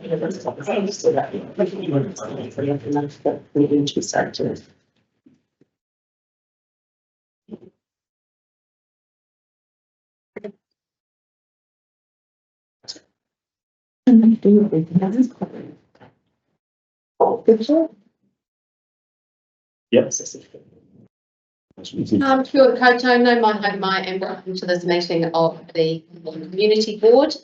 Yes. Kia ora koutou, no mai and welcome to this meeting of the Community Board.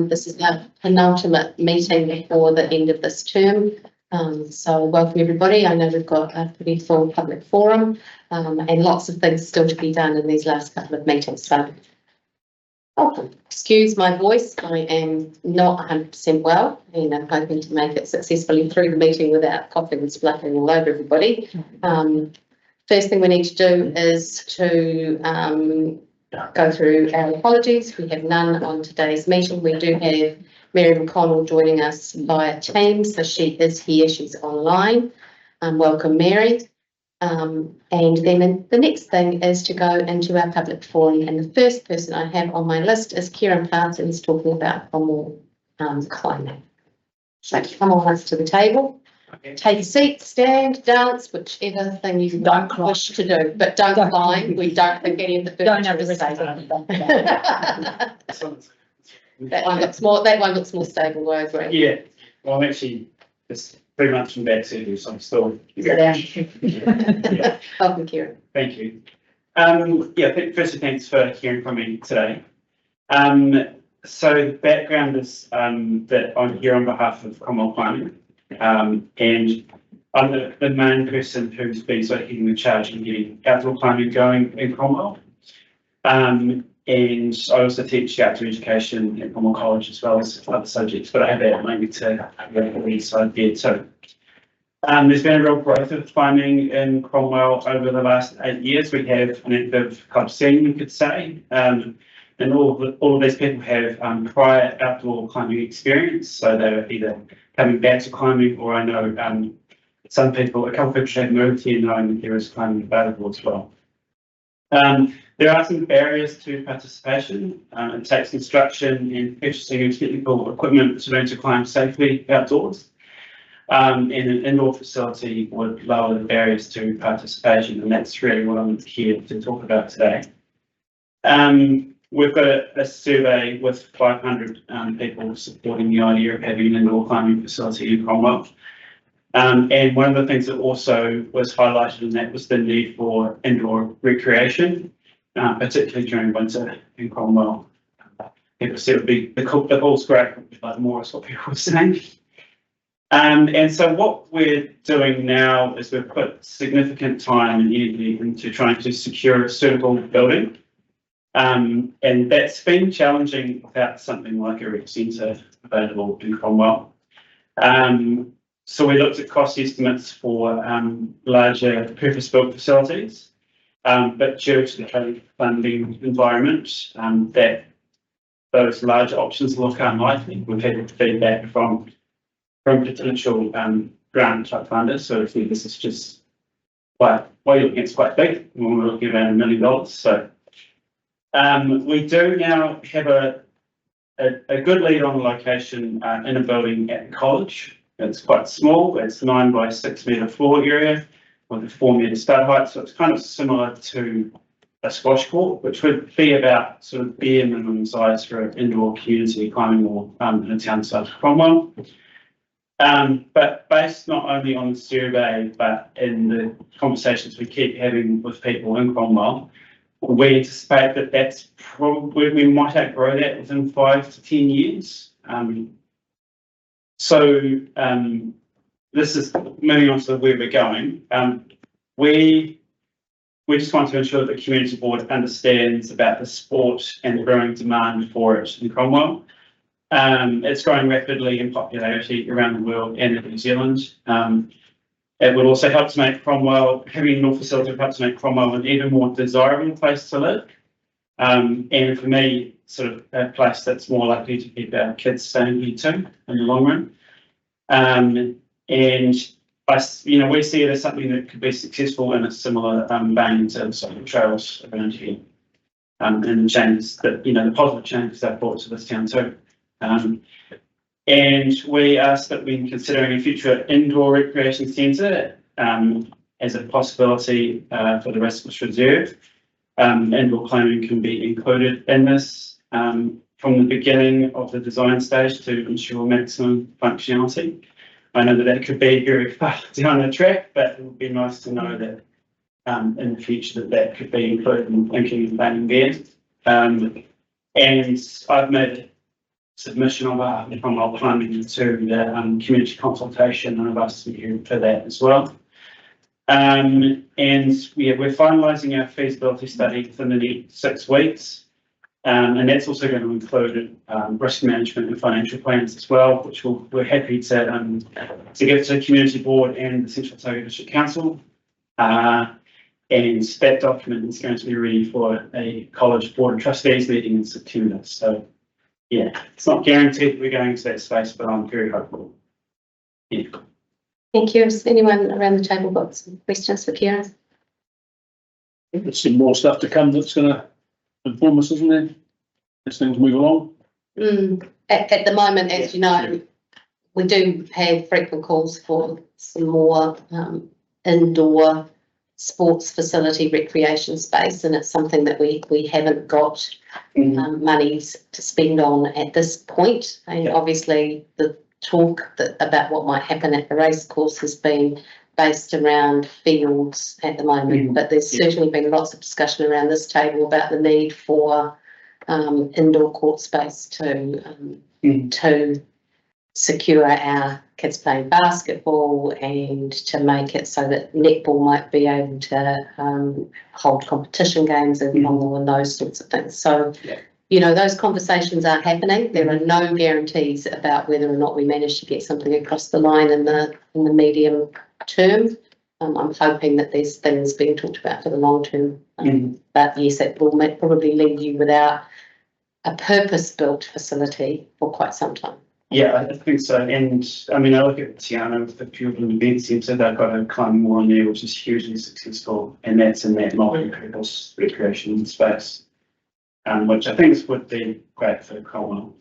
This is our penultimate meeting before the end of this term. So welcome everybody. I know we've got a pretty full public forum and lots of things still to be done in these last couple of meetings. So excuse my voice, I am not 100% well and I'm hoping to make it successfully through the meeting without coughing and spluttering all over everybody. First thing we need to do is to go through our apologies. We have none on today's meeting. We do have Mary McConnell joining us via Teams, so she is here, she's online. Welcome, Mary. And then the next thing is to go into our public forum, and the first person I have on my list is Kieran Parsons talking about Cromwell climate. So come on us to the table. Take a seat, stand, dance, whichever thing you wish to do, but don't climb. We don't think any of the furniture is safe. That one looks more. That one looks more stable. I agree. Yeah. Well, I'm actually just 3 months from back surgery, so I'm still. Yeah. Yeah. Welcome, Kieran. Thank you. Firstly, thanks for hearing from me today. So the background is that I'm here on behalf of Cromwell Climbing. And I'm the main person who's been sort of leading the charge in getting outdoor climbing going in Cromwell. And I also teach outdoor education at Cromwell College as well as other subjects, but I have that mainly to the east side there too. There's been a real growth of climbing in Cromwell over the last 8 years. We have an active club scene, you could say. And all of these people have prior outdoor climbing experience, so they're either coming back to climbing, or I know some people, a couple of people have moved here knowing that there is climbing available as well. There are some barriers to participation. It takes instruction and purchasing of technical equipment to learn to climb safely outdoors. And an indoor facility would lower the barriers to participation, and that's really what I'm here to talk about today. We've got a survey with 500 people supporting the idea of having an indoor climbing facility in Cromwell. And one of the things that also was highlighted in that was the need for indoor recreation, particularly during winter in Cromwell. People said it would be the cool's great, but more is what people were saying. And so what we're doing now is we've put significant time and energy into trying to secure a suitable building. And that's been challenging without something like a rec centre available in Cromwell. So we looked at cost estimates for larger purpose-built facilities, but due to the funding environment, that those larger options look unlikely. We've had feedback from potential grant type funders, so I think this is just quite, well, you're looking at it's quite big when we're looking at around $1 million. So we do now have a good lead on the location in a building at the college. It's quite small. It's 9 by 6 metre floor area with a 4 metre stud height. So it's kind of similar to a squash court, which would be about sort of bare minimum size for an indoor community climbing wall in a town such as Cromwell. But based not only on the survey, but in the conversations we keep having with people in Cromwell, we anticipate that that's probably, we might outgrow that within 5 to 10 years. This is moving on to where we're going. We just want to ensure that the community board understands about the sport and the growing demand for it in Cromwell. It's growing rapidly in popularity around the world and in New Zealand. It would also help to make Cromwell, having an indoor facility would help to make Cromwell an even more desirable place to live. And for me, sort of a place that's more likely to keep our kids staying here too in the long run. And we see it as something that could be successful in a similar vein to sort of trails around here. And the changes that, the positive changes that brought to this town too. And And we asked that when considering a future indoor recreation centre as a possibility for the Rasmus Reserve, indoor climbing can be included in this from the beginning of the design stage to ensure maximum functionality. I know that that could be very far down the track, but it would be nice to know that in the future that could be included in thinking and planning there. And I've made a submission of Cromwell Climbing to the community consultation, and I've asked to be here for that as well. And we're finalising our feasibility study within the next 6 weeks. And that's also going to include risk management and financial plans as well, which we're happy to give to the community board and the Central Otago District Council. And that document is going to be ready for a college board of trustees meeting in September. So yeah, it's not guaranteed we're going to that space, but I'm very hopeful. Yeah. Thank you. Has anyone around the table got some questions for Kieran? There's some more stuff to come that's going to inform us, isn't there? As things move along. At the moment, as you know, we do have frequent calls for some more indoor sports facility recreation space, and it's something that we haven't got monies to spend on at this point. And obviously the talk about what might happen at the race course has been based around fields at the moment, but there's certainly been lots of discussion around this table about the need for indoor court space to secure our kids playing basketball and to make it so that netball might be able to hold competition games and those sorts of things. So, you know, those conversations are happening. There are no guarantees about whether or not we manage to get something across the line in the medium term. I'm hoping that there's things being talked about for the long term. But yes, it will probably leave you without a purpose-built facility for quite some time. Yeah, I think so. And I mean, I look at Tiana with the Purple Event Centre, they've got a climbing wall in there, which is hugely successful. And that's in that multi-purpose recreation space, which I think would be great for Cromwell.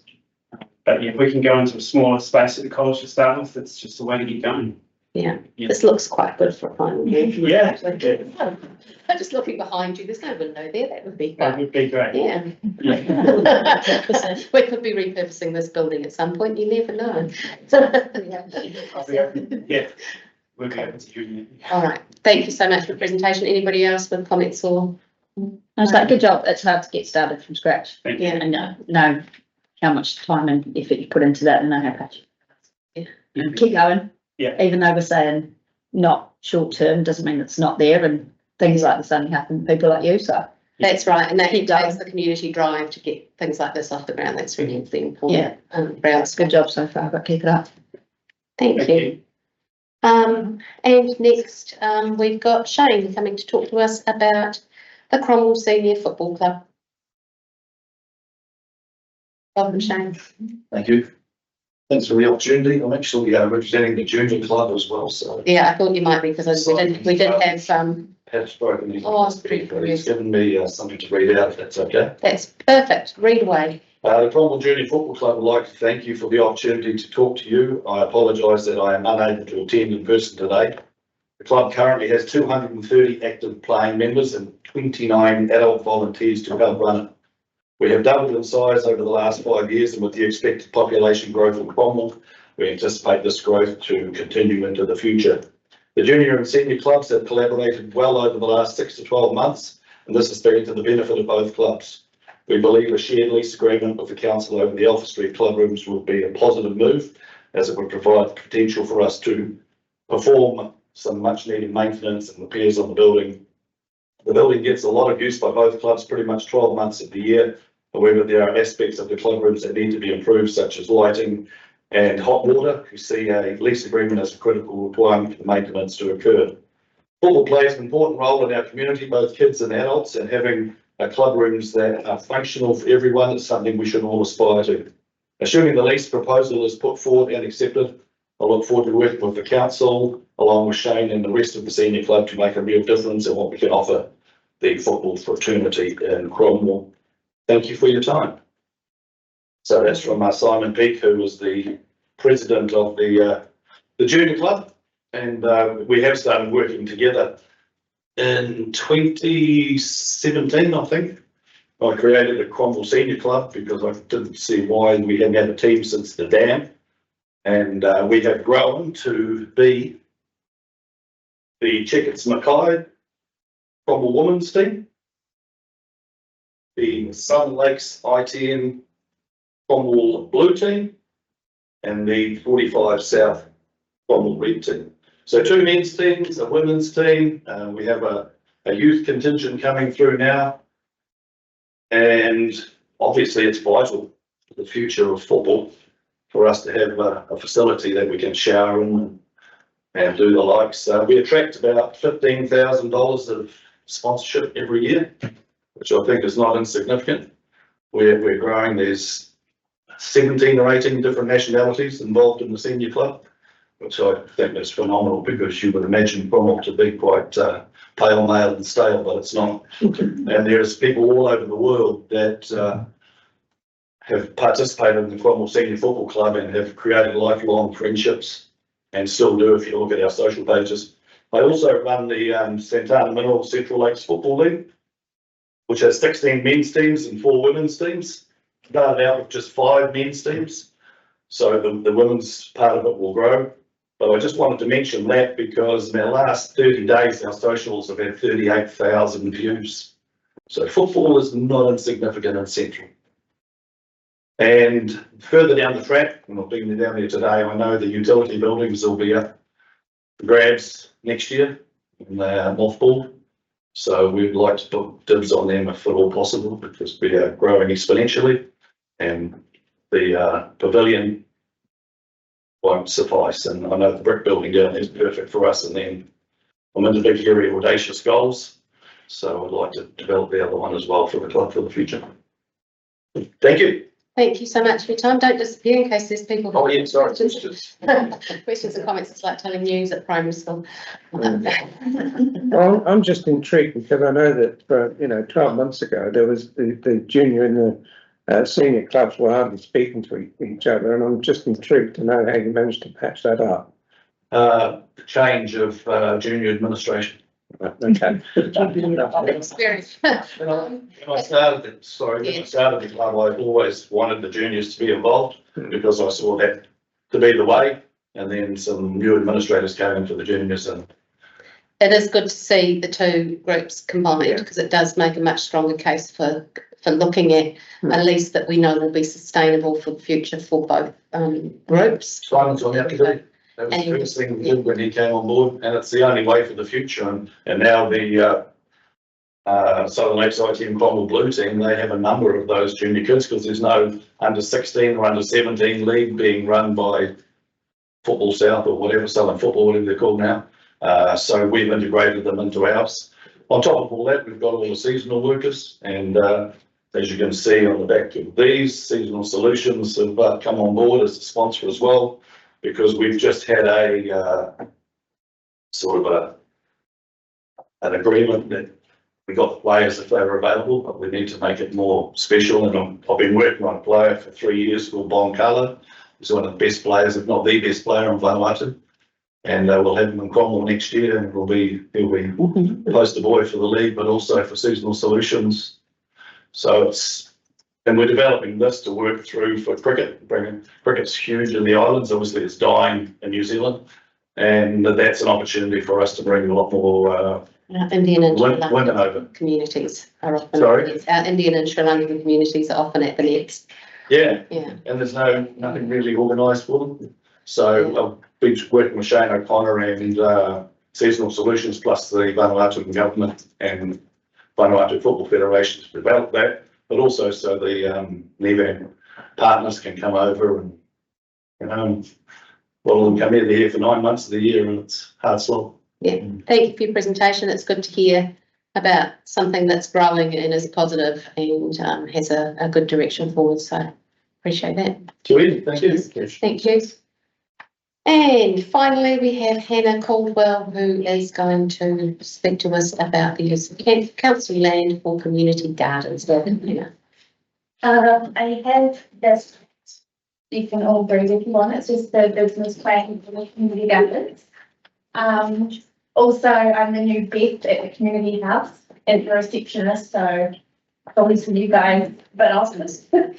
But yeah, if we can go into a smaller space at the college to start with, it's just a way to get going. Yeah, this looks quite good for a climbing wall. Yeah. I'm just looking behind you. There's no window there. That would be That would be great. Yeah. We could be repurposing this building at some point. You never know. Yeah. We'll be able to do it. All right. Thank you so much for the presentation. Anybody else with comments or? I was like, good job. It's hard to get started from scratch. Thank you. Yeah. And know how much time and effort you put into that, and know how patient. And keep going. Yeah. Even though we're saying not short term, doesn't mean it's not there, and things like this only happen to people like you. So That's right, and that Keep takes going. the community drive to get things like this off the ground. That's really important. Yeah. Grounds. good job so far, but keep it up. Thank you. And next, we've got Shane coming to talk to us about the Cromwell Senior Football Club. Welcome, Shane. Thank you. Thanks for the opportunity. I'm actually representing the junior club as well, so. Yeah, I thought you might be because we did have some. Pat's broken his Oh, speak, but he's given me something to read out, if that's okay. That's perfect. Read away. The Cromwell Junior Football Club would like to thank you for the opportunity to talk to you. I apologise that I am unable to attend in person today. The club currently has 230 active playing members and 29 adult volunteers to help run it. We have doubled in size over the last 5 years, and with the expected population growth in Cromwell, we anticipate this growth to continue into the future. The junior and senior clubs have collaborated well over the last 6 to 12 months, and this has been to the benefit of both clubs. We believe a shared lease agreement with the council over the Alpha Street club rooms would be a positive move, as it would provide potential for us to perform some much needed maintenance and repairs on the building. The building gets a lot of use by both clubs pretty much 12 months of the year. However, there are aspects of the club rooms that need to be improved, such as lighting and hot water. We see a lease agreement as a critical requirement for the maintenance to occur. Football plays an important role in our community, both kids and adults, and having club rooms that are functional for everyone is something we should all aspire to. Assuming the lease proposal is put forward and accepted, I look forward to working with the council, along with Shane and the rest of the senior club, to make a real difference in what we can offer the football fraternity in Cromwell. Thank you for your time. So that's from Simon Peake, who was the president of the junior club, and we have started working together in 2017, I think. I created a Cromwell Senior Club because I didn't see why we hadn't had a team since the dam, and we have grown to be the Chickets Mackay Cromwell Women's team, the Southern Lakes ITN Cromwell Blue team, and the 45 South Cromwell Red team. So 2 men's teams, a women's team. We have a youth contingent coming through now, and obviously it's vital for the future of football for us to have a facility that we can shower in and do the likes. We attract about $15,000 of sponsorship every year, which I think is not insignificant. We're growing. There's 17 or 18 different nationalities involved in the senior club, which I think is phenomenal, because you would imagine Cromwell to be quite pale, male and stale, but it's not. And there's people all over the world that have participated in the Cromwell Senior Football Club and have created lifelong friendships, and still do if you look at our social pages. I also run the Santana Mineral Central Lakes Football League, which has 16 men's teams and 4 women's teams. Started out with just 5 men's teams, so the women's part of it will grow. But I just wanted to mention that because in our last 30 days, our socials have had 38,000 views. So football is not insignificant in Central. And further down the track, and I've been down there today, I know the utility buildings will be up for grabs next year, and they are mothballed. So we'd like to put dibs on them if at all possible, because we are growing exponentially, and the pavilion won't suffice. And I know the brick building down there is perfect for us, and then I'm into big, hairy, audacious goals. So I'd like to develop the other one as well for the club for the future. Thank you. Thank you so much for your time. Don't disappear in case there's people. Oh, yeah, sorry. Questions and comments. It's like telling news at primary school. Well, I'm just intrigued because I know that 12 months ago there was the junior and the senior clubs were hardly speaking to each other, and I'm just intrigued to know how you managed to patch that up. The change of junior administration. Okay. Experience. When I started the club, I always wanted the juniors to be involved because I saw that to be the way. And then some new administrators came in for the juniors, and It is good to see the 2 groups combined, because it does make a much stronger case for looking at a lease that we know will be sustainable for the future for both groups. Simon's on that today. That was the first thing we did when he came on board, and it's the only way for the future. And now the Southern Lakes ITM Cromwell Blue team, they have a number of those junior kids, because there's no under 16 or under 17 league being run by Football South or whatever, Southern Football, whatever they're called now. So we've integrated them into ours. On top of all that, we've got all the seasonal workers, and as you can see on the back of these, Seasonal Solutions have come on board as a sponsor as well, because we've just had a sort of an agreement that we got the players if they were available, but we need to make it more special. And I've been working on a player for 3 years called Bon Colour. He's one of the best players, if not the best player in Vanuatu. And we'll have him in Cromwell next year, and he'll be poster boy for the league, but also for Seasonal Solutions. So and we're developing this to work through for cricket. Cricket's huge in the islands. Obviously, it's dying in New Zealand, and that's an opportunity for us to bring a lot more Indian and Sri women Lankan over. communities are often. Sorry? Our Indian and Sri Lankan communities are often at the nets. Yeah, Yeah. and there's nothing really organised for them. So I've been working with Shane O'Connor and Seasonal Solutions, plus the Vanuatu government and Vanuatu Football Federation to develop that, but also so the Nevan partners can come over, and a lot of them come here. They're here for 9 months of the year, and it's hard slog. Yeah, thank you for your presentation. It's good to hear about something that's growing and is positive and has a good direction forward. So appreciate that. Thank you. Thank you. And finally, we have Hannah Caldwell, who is going to speak to us about the use of council land for community gardens. Hannah. I have this you can all read if you want, it's just the business plan for the community governance. Also, I'm the new vet at the community house as a receptionist, so probably for you guys, but also. So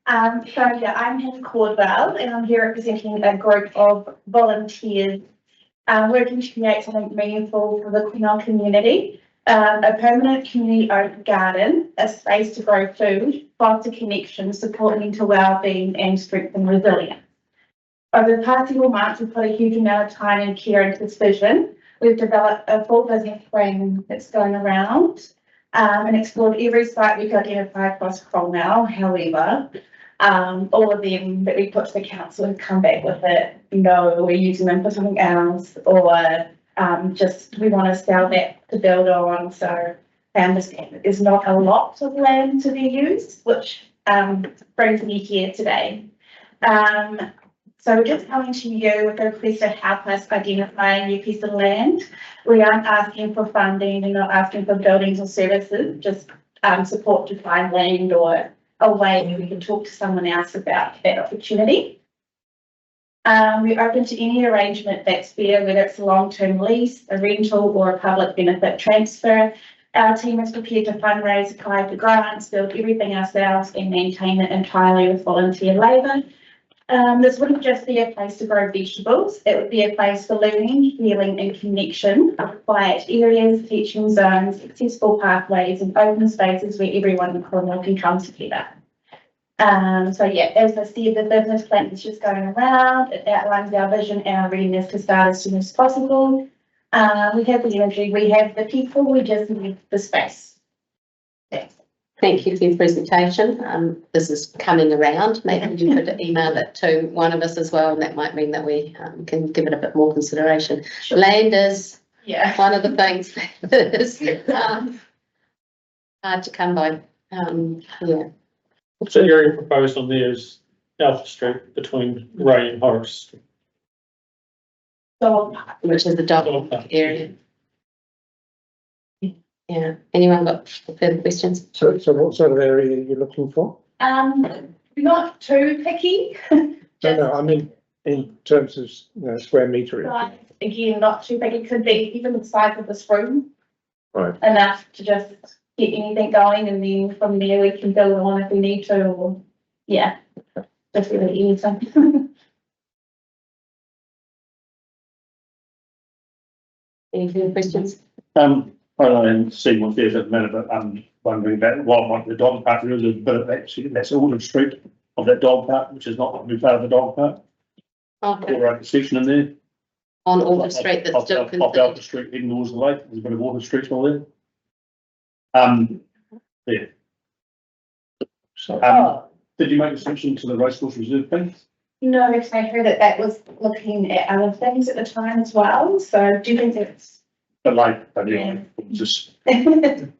yeah, I'm Hannah Cordwell and I'm here representing a group of volunteers working to create something meaningful for the Cromwell community. A permanent community owned garden, a space to grow food, foster connections, support mental wellbeing and strengthen resilience. Over the past several months, we've put a huge amount of time and care into this vision. We've developed a full business plan that's going around and explored every site we could identify across Cromwell. However, all of them that we put to the council have come back with it, no, we're using them for something else, or just we want to sell that to build on. So I understand that there's not a lot of land to be used, which brings me here today. So we're just coming to you with a request to help us identify a new piece of land. We aren't asking for funding, we're not asking for buildings or services, just support to find land or a way we can talk to someone else about that opportunity. We're open to any arrangement that's fair, whether it's a long-term lease, a rental, or a public benefit transfer. Our team is prepared to fundraise, apply for grants, build everything ourselves, and maintain it entirely with volunteer labour. This wouldn't just be a place to grow vegetables, it would be a place for learning, healing, and connection, with quiet areas, teaching zones, accessible pathways, and open spaces where everyone in Cromwell can come together. So yeah, as I said, the business plan is just going around. It outlines our vision and our readiness to start as soon as possible. We have the energy, we have the people, we just need the space. Thanks. Thank you for your presentation. This is coming around. Maybe you could email it to one of us as well, and that might mean that we can give it a bit more consideration. Sure. Land is one of the things that is hard to come by. Yeah. So the area proposed on there is Alpha Street between Ray and Horace. So Which is the dog area. Yeah. Anyone got further questions? So what sort of area are you looking for? not too picky. No, I mean, in terms of, square meter. Size, again, not too big. It could be even the size of this room. Right. Enough to just get anything going, and then from there we can build on if we need to, or yeah, just really anything. Any further questions? I don't see what there's at the minute, but I'm wondering about what the dog park is, a bit of actually, that's Alden Street of that dog park, which is not going to be part of the dog park. Okay. Or a section in there. On Alden Street that's still Off considered. Alden Street, heading towards the lake, there's a bit of Alden Street all there. Yeah. So, Did you make a decision to the racecourse reserve thing? No, because I heard that that was looking at other things at the time as well, so do you think it's? But like, but yeah, just,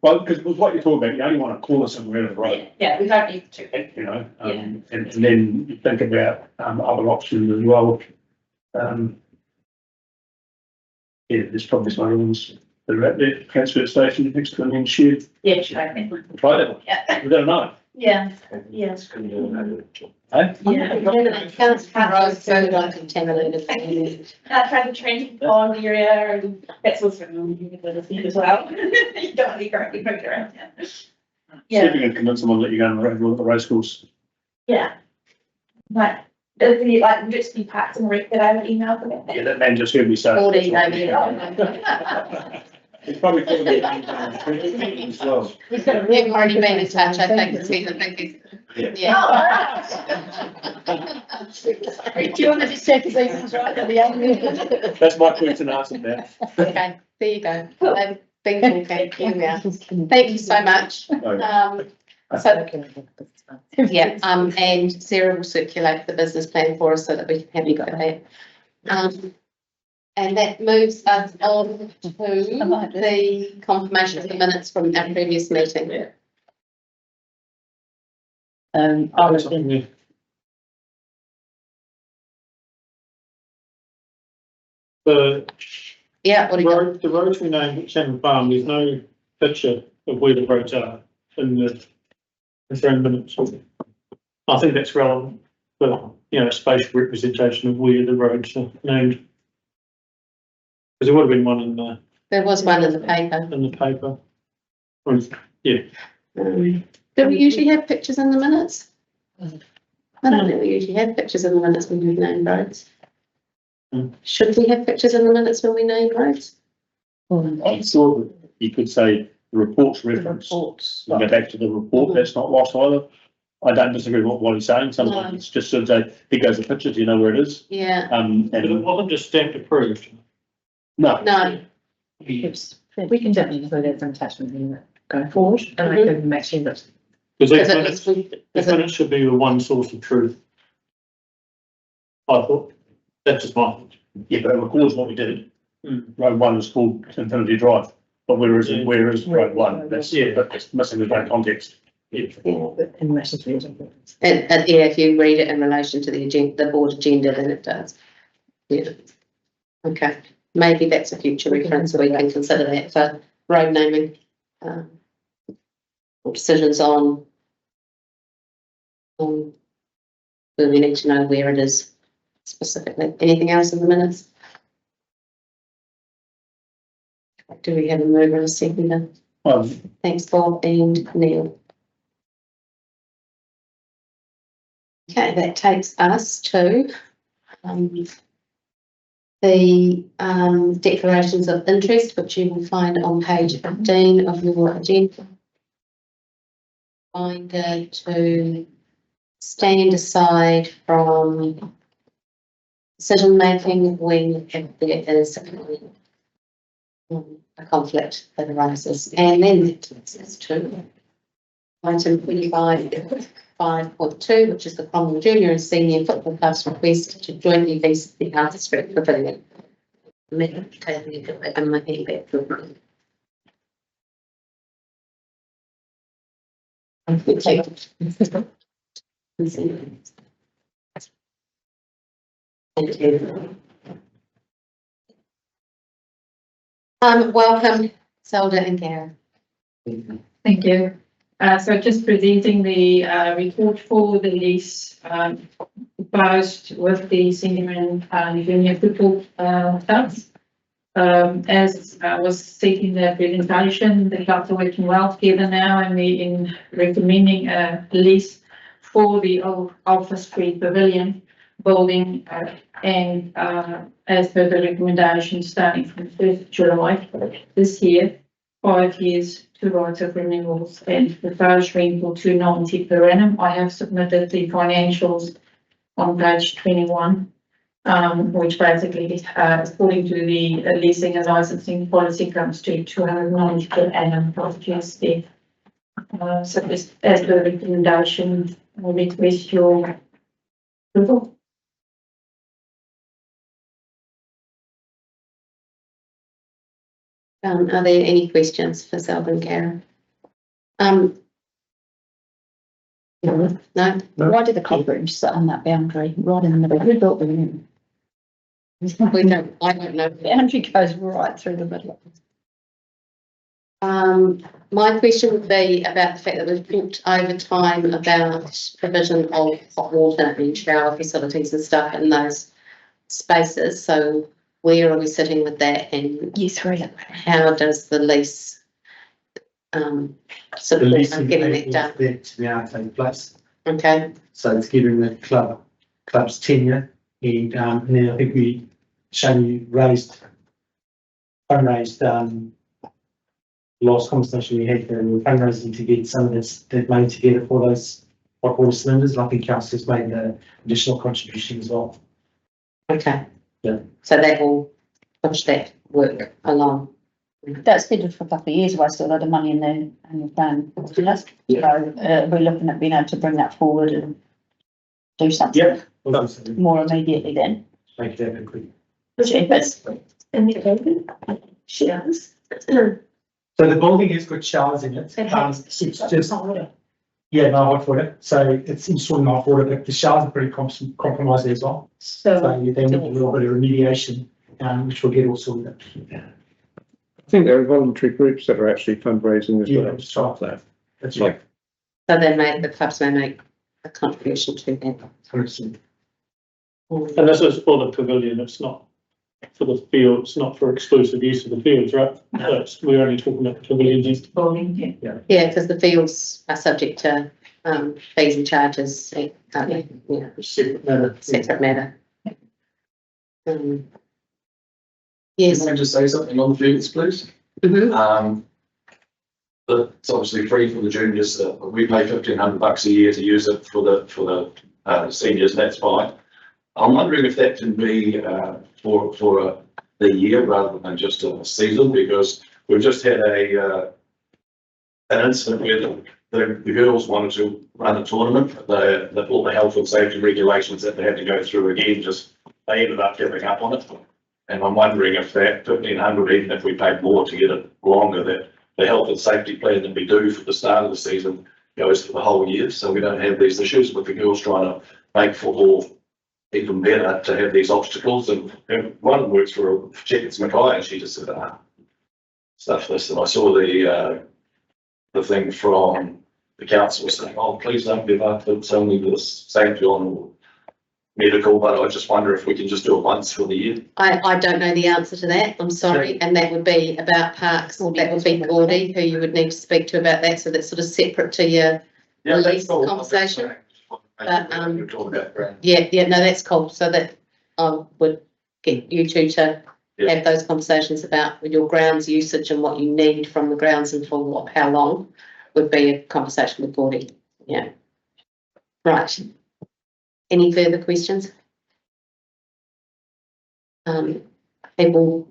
well, because with what you're talking about, you only want to call us somewhere in the road. Yeah, we don't need to. You know, and then you think about other options as well. Yeah, there's probably some other ones that are at the transfer station next to an shed. Yeah, sure. Try that one. Yeah, We don't know. yeah, yeah. Eh? Can't grow food on contaminated land. I tried the training pond area, and that's what's going on as well. You don't want to be correctly moved around. See if Yeah, you can convince someone to let you go on the road, look at the racecourse. yeah. Like, does it like just be Parks and Rec that I would email for that? Yeah, that man just heard me say. 14 maybe. It's probably called the as well. We've already been in touch, I think, it's been, I think it's, yeah. Sorry, do you want to just check his emails right at the end? That's my question answered now. Okay, there you go. Bing, bing, bing, here we are. Thank you so much. So, yeah, and Sarah will circulate the business plan for us so that we can have a look at that. And that moves us on to the confirmation of the minutes from our previous meeting. I was in, The Yeah, what do you got? road, the roads we named at Shannon Farm, there's no picture of where the roads are in the minutes. I think that's relevant for you know, spatial representation of where the roads are named. Because there would have been one There was one in the paper. in the paper. Do we usually have pictures in the minutes? I don't think we usually have pictures in the minutes when we name roads. Should we have pictures in the minutes when we name roads? I'm sure that you could say the report's reference, Reports. go back to the report, that's not lost either. I don't disagree with what he's saying, sometimes it's just sort of say, here goes the picture, do you know where it is? Yeah, But it And wasn't just stamped approved. no, no, We can definitely include that as an attachment in going forward, and I can make sure that. Because because these it minutes, was, these minutes should be the one source of truth. I thought, that's just my thought. yeah, but it records what we did. Road 1 is called Infinity Drive, but where is Road 1? That's, that's missing the right context. yeah. In relation to the And yeah, if you read it in relation to the agenda, the board agenda, then it does. Yeah. Okay, maybe that's a future reference, we can consider that for road naming. Or decisions on. Where we need to know where it is specifically. Anything else in the minutes? Do we have a mover and a seconder? Thanks, Bob and Neil. Okay, that takes us to the declarations of interest, which you will find on page 15 of your agenda. Reminder to stand aside from decision making when there is a conflict that arises. And then it takes us to item 25.2, which is the Cromwell Junior and Senior Football Club's request to jointly lease the Arts Street Pavilion. I'm taking a bit and my hand back for a minute. Thank you. Welcome, Zelda and Karen. Thank you. So just presenting the report for the lease proposed with the senior and junior football clubs. As I was stating the presentation, the clubs are working well together now, and we're in recommending a lease for the old Alpha Street Pavilion building, and as per the recommendation, starting from 1st of July this year, 5 years, 2 rights of renewals, and proposed rental $290 per annum. I have submitted the financials on page 21, which basically, according to the leasing and licensing policy, comes to $290 per annum plus GST. So this, as the recommendation, I request your approval. Are there any questions for Zelda and Karen? No? Why did the club room sit on that boundary right in the middle? Who built the room? We don't, I don't know. The boundary goes right through the middle. My question would be about the fact that we've talked over time about provision of hot water and shower facilities and stuff in those spaces. So where are we sitting with that, and Yes, right. how does the lease support getting that done? There to now take place. Okay, So it's giving the club's tenure, and then I think we shown you fundraised last conversation we had, we were fundraising to get some of that money together for those hot water cylinders. I think council has made the additional contribution as well. okay. Yeah. So that will push that work along. That's scheduled for a couple of years. I still had the money in there and the plan. So we're looking at being able to bring that forward and do something Yeah. Well, that's more immediately then. make that happen quick. Cheapest. And the open shares. So the building has got showers in it. It's just, yeah, no hot water. So it's installed hot water, but the showers are pretty compromised as well. So they need a little bit of remediation, which will get all sorted. I think there are voluntary groups that are actually fundraising as Yeah, well. that's right. That's right. So they the clubs may make a contribution to that. 100%. And this is for the pavilion, it's not for the field, it's not for exclusive use of the fields, right? We're only talking about the pavilion use. Bowling, yeah. Yeah, because the fields are subject to, fees and charges, aren't they? Yeah, Separate matter. separate matter. Yes. Can I just say something on the fields, please? Mhm. But it's obviously free for the juniors, we pay $1,500 a year to use it for the seniors, that's fine. I'm wondering if that can be, for the year rather than just a season, because we've just had an incident where the girls wanted to run a tournament, all the health and safety regulations that they had to go through again, they ended up giving up on it. And I'm wondering if that 1,500, even if we paid more to get it longer, that the health and safety plan that we do for the start of the season goes for the whole year, so we don't have these issues with the girls trying to make football even better, to have these obstacles. And one works for Checkers Mackay, and she just said, stuff this, and I saw the thing from the council saying, oh, please don't give up, it's only the safety on medical, but I just wonder if we can just do it once for the year. I don't know the answer to that, I'm sorry, and that would be about parks, or that would be Gordy, who you would need to speak to about that, so that's sort of separate to your release conversation. But, yeah, no, that's cool, so that I would get you two to have those conversations about your grounds usage and what you need from the grounds and for how long, would be a conversation with Gordy, yeah. Right. Any further questions? People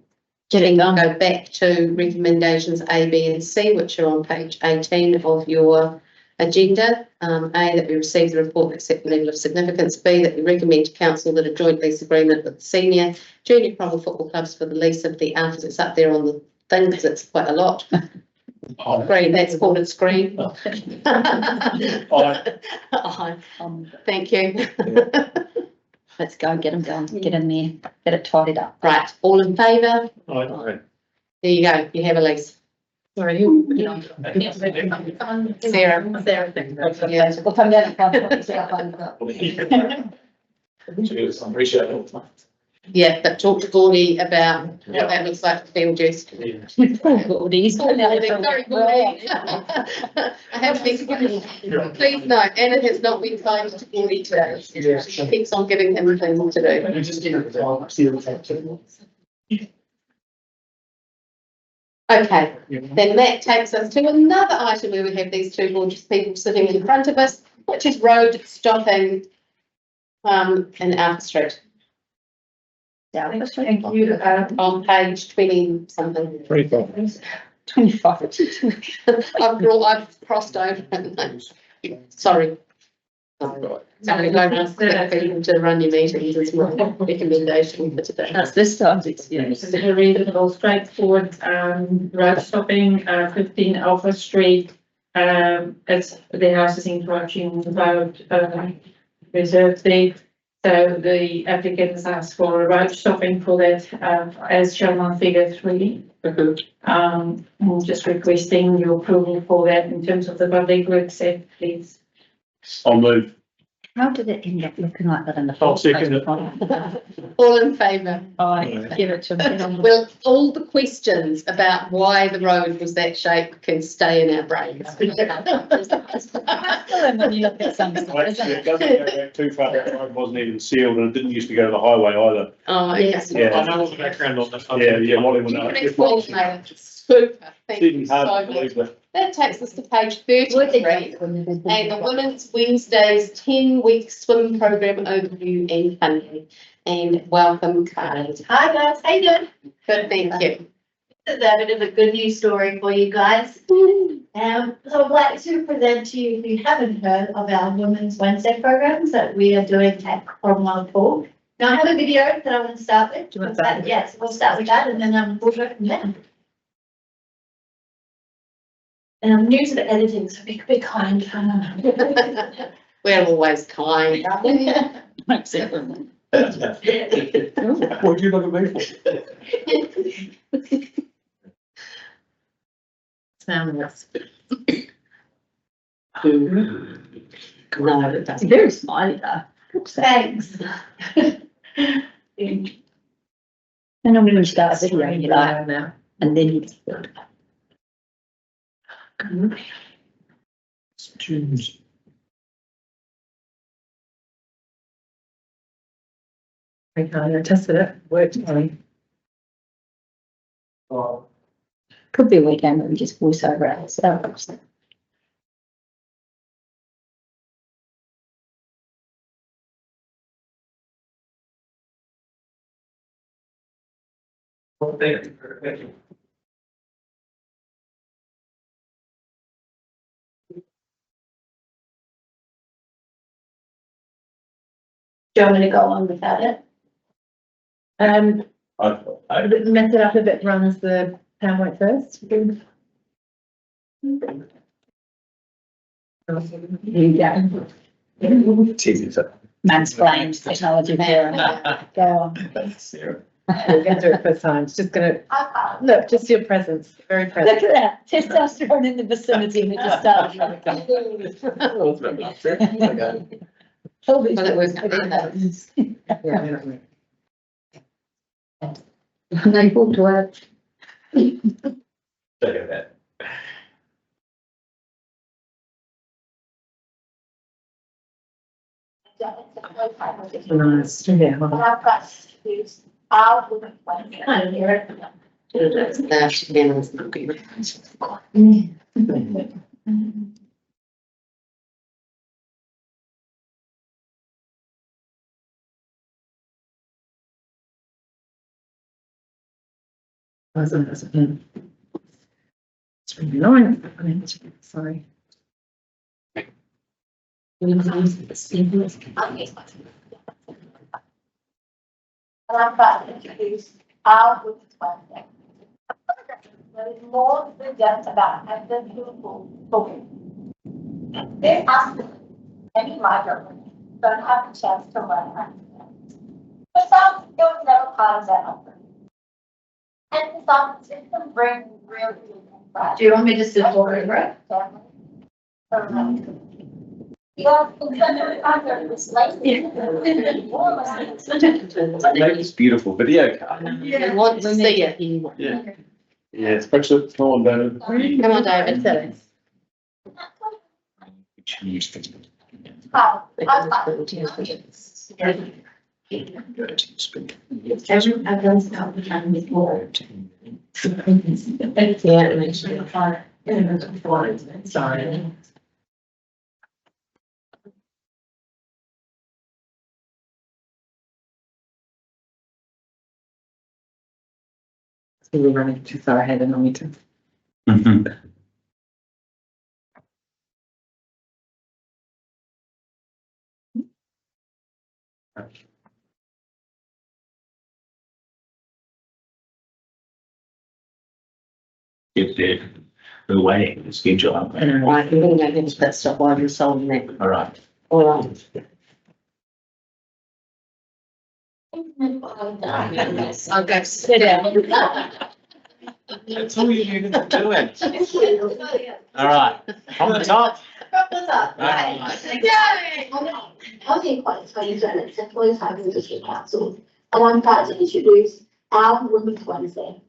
can go back to recommendations A, B and C, which are on page 18 of your agenda. A, that we receive the report and accept the level of significance. B, that we recommend to council that a joint lease agreement with the senior junior Cromwell football clubs for the lease of the after, it's up there on the thing because it's quite a lot. Screen, that's called a screen. Thank you. Let's go, get them going, get in there, get it tidied up. Right, all in favour? Aye. There you go, you have a lease. Sorry, Sarah. Yeah, we'll come down and Cheers, I appreciate it. Yeah, but talk to Gordy about what that looks like for field use. Gordy's. Sorry, Gordy. I have been, please note, Anna has not been kind to Gordy today. She keeps on giving him things to do. Okay, then that takes us to another item where we have these two gorgeous people sitting in front of us, which is road stopping in Alpha Street. thank you. On page 20 something. 25. 25. I've crossed over. Sorry. Sorry, don't ask people to run your meetings is my recommendation for today. That's this time, it's, yeah. It's a reasonable, straightforward, road stopping, 15 Alpha Street. It's, the house is encroaching about, reserve there. So the applicant has asked for a road stopping for that, as shown on figure 3. I'm just requesting your approval for that in terms of the public works set, please. I'll move. How did it end up looking like that in the? I'll second it. All in favour? I give it to them. Well, all the questions about why the road was that shape can stay in our brains. When you look at some stuff, isn't Actually, it? it doesn't go back too far, that road wasn't even sealed, and it didn't used to go to the highway either. Oh, okay. Yeah. I know all the background on this. Yeah, Molly will know. Super, thank you Didn't so hard to much. believe that. That takes us to page 33, and the Women's Wednesdays 10-week swim program overview and funding. And welcome, Carly. Hi guys, how you doing? Good, thank you. This is a bit of a good news story for you guys. So I'd like to present to you, if you haven't heard of our Women's Wednesday programs that we are doing at Cromwell Pool. Now I have a video that I want to start with. Do you want that? Yes, we'll start with that and then we'll go from there. And I'm new to the editing, so be kind. We're always kind. Thanks, everyone. What do you look at me for? Soundless. No, it It's doesn't. very smiley though. Thanks. And normally when you start a video, you like, now. and then you just. Tunes. Okay, I tested it, worked fine. Could be a weekend where we just voice over it ourselves. Do you want me to go on without it? The method up of it runs the PowerPoint first. Yeah. Mansplains technology there. Go on. We're gonna do it first time, it's just gonna, look, just your presence, very Look present. at that, testosterone in the vicinity, and it just started. Well, it was together. They walked to work. Nice, yeah, hold on. There she is. It's really annoying. Sorry. And I'm about to introduce our Women's Wednesday. A program that is more than just about active people talking. This aspect, many migrant women don't have the chance to learn how to dance. For some, it was never part of their upbringing. And for some, it can bring really good insight. Do you want me to sit forward, right? It's beautiful video card. You want to see it. Yeah. Yeah, it's precious. Come on, David. Come on, David. Sorry. So we're running too far ahead in the meeting. Get the way, the schedule up. Right, we're gonna go into that stuff while you're solving that. All right. All right. I'll go sit down. That's all you needed to do it. All right, from the top. I'm the Equality Australian Employees Housing District Council, and I'm proud to introduce our Women's Wednesday,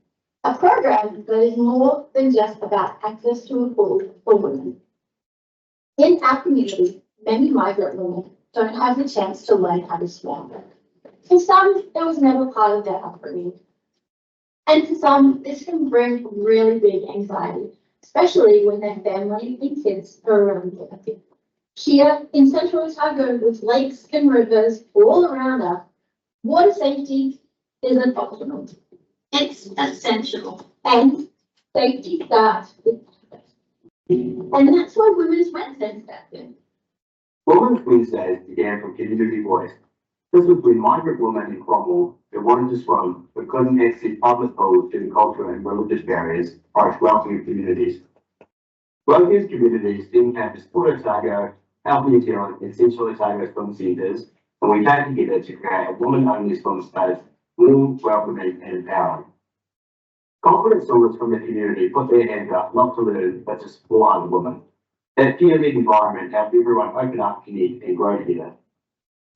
a program that is more than just about access to employment for women. In our community, many migrant women don't have the chance to learn how to swim. For some, it was never part of their upbringing. And for some, this can bring really big anxiety, especially when their family and kids are around them. Here in Central Otago, with lakes and rivers all around us, water safety isn't optional. It's essential, and safety starts with access. And that's why Women's Wednesday stepped in. Women's Wednesdays began from community voice. This was when migrant women in Cromwell who wanted to swim but couldn't access public pools due to cultural and religious barriers approached welcoming communities. Welcoming communities then came to Port Otago, Health New Zealand and Central Otago swim centres, and we came together to create a woman-only swim space, warm, welcoming and empowering. Confident swimmers from the community put their hands up not to learn but to support other women. That peer-led environment helped everyone open up, connect and grow together.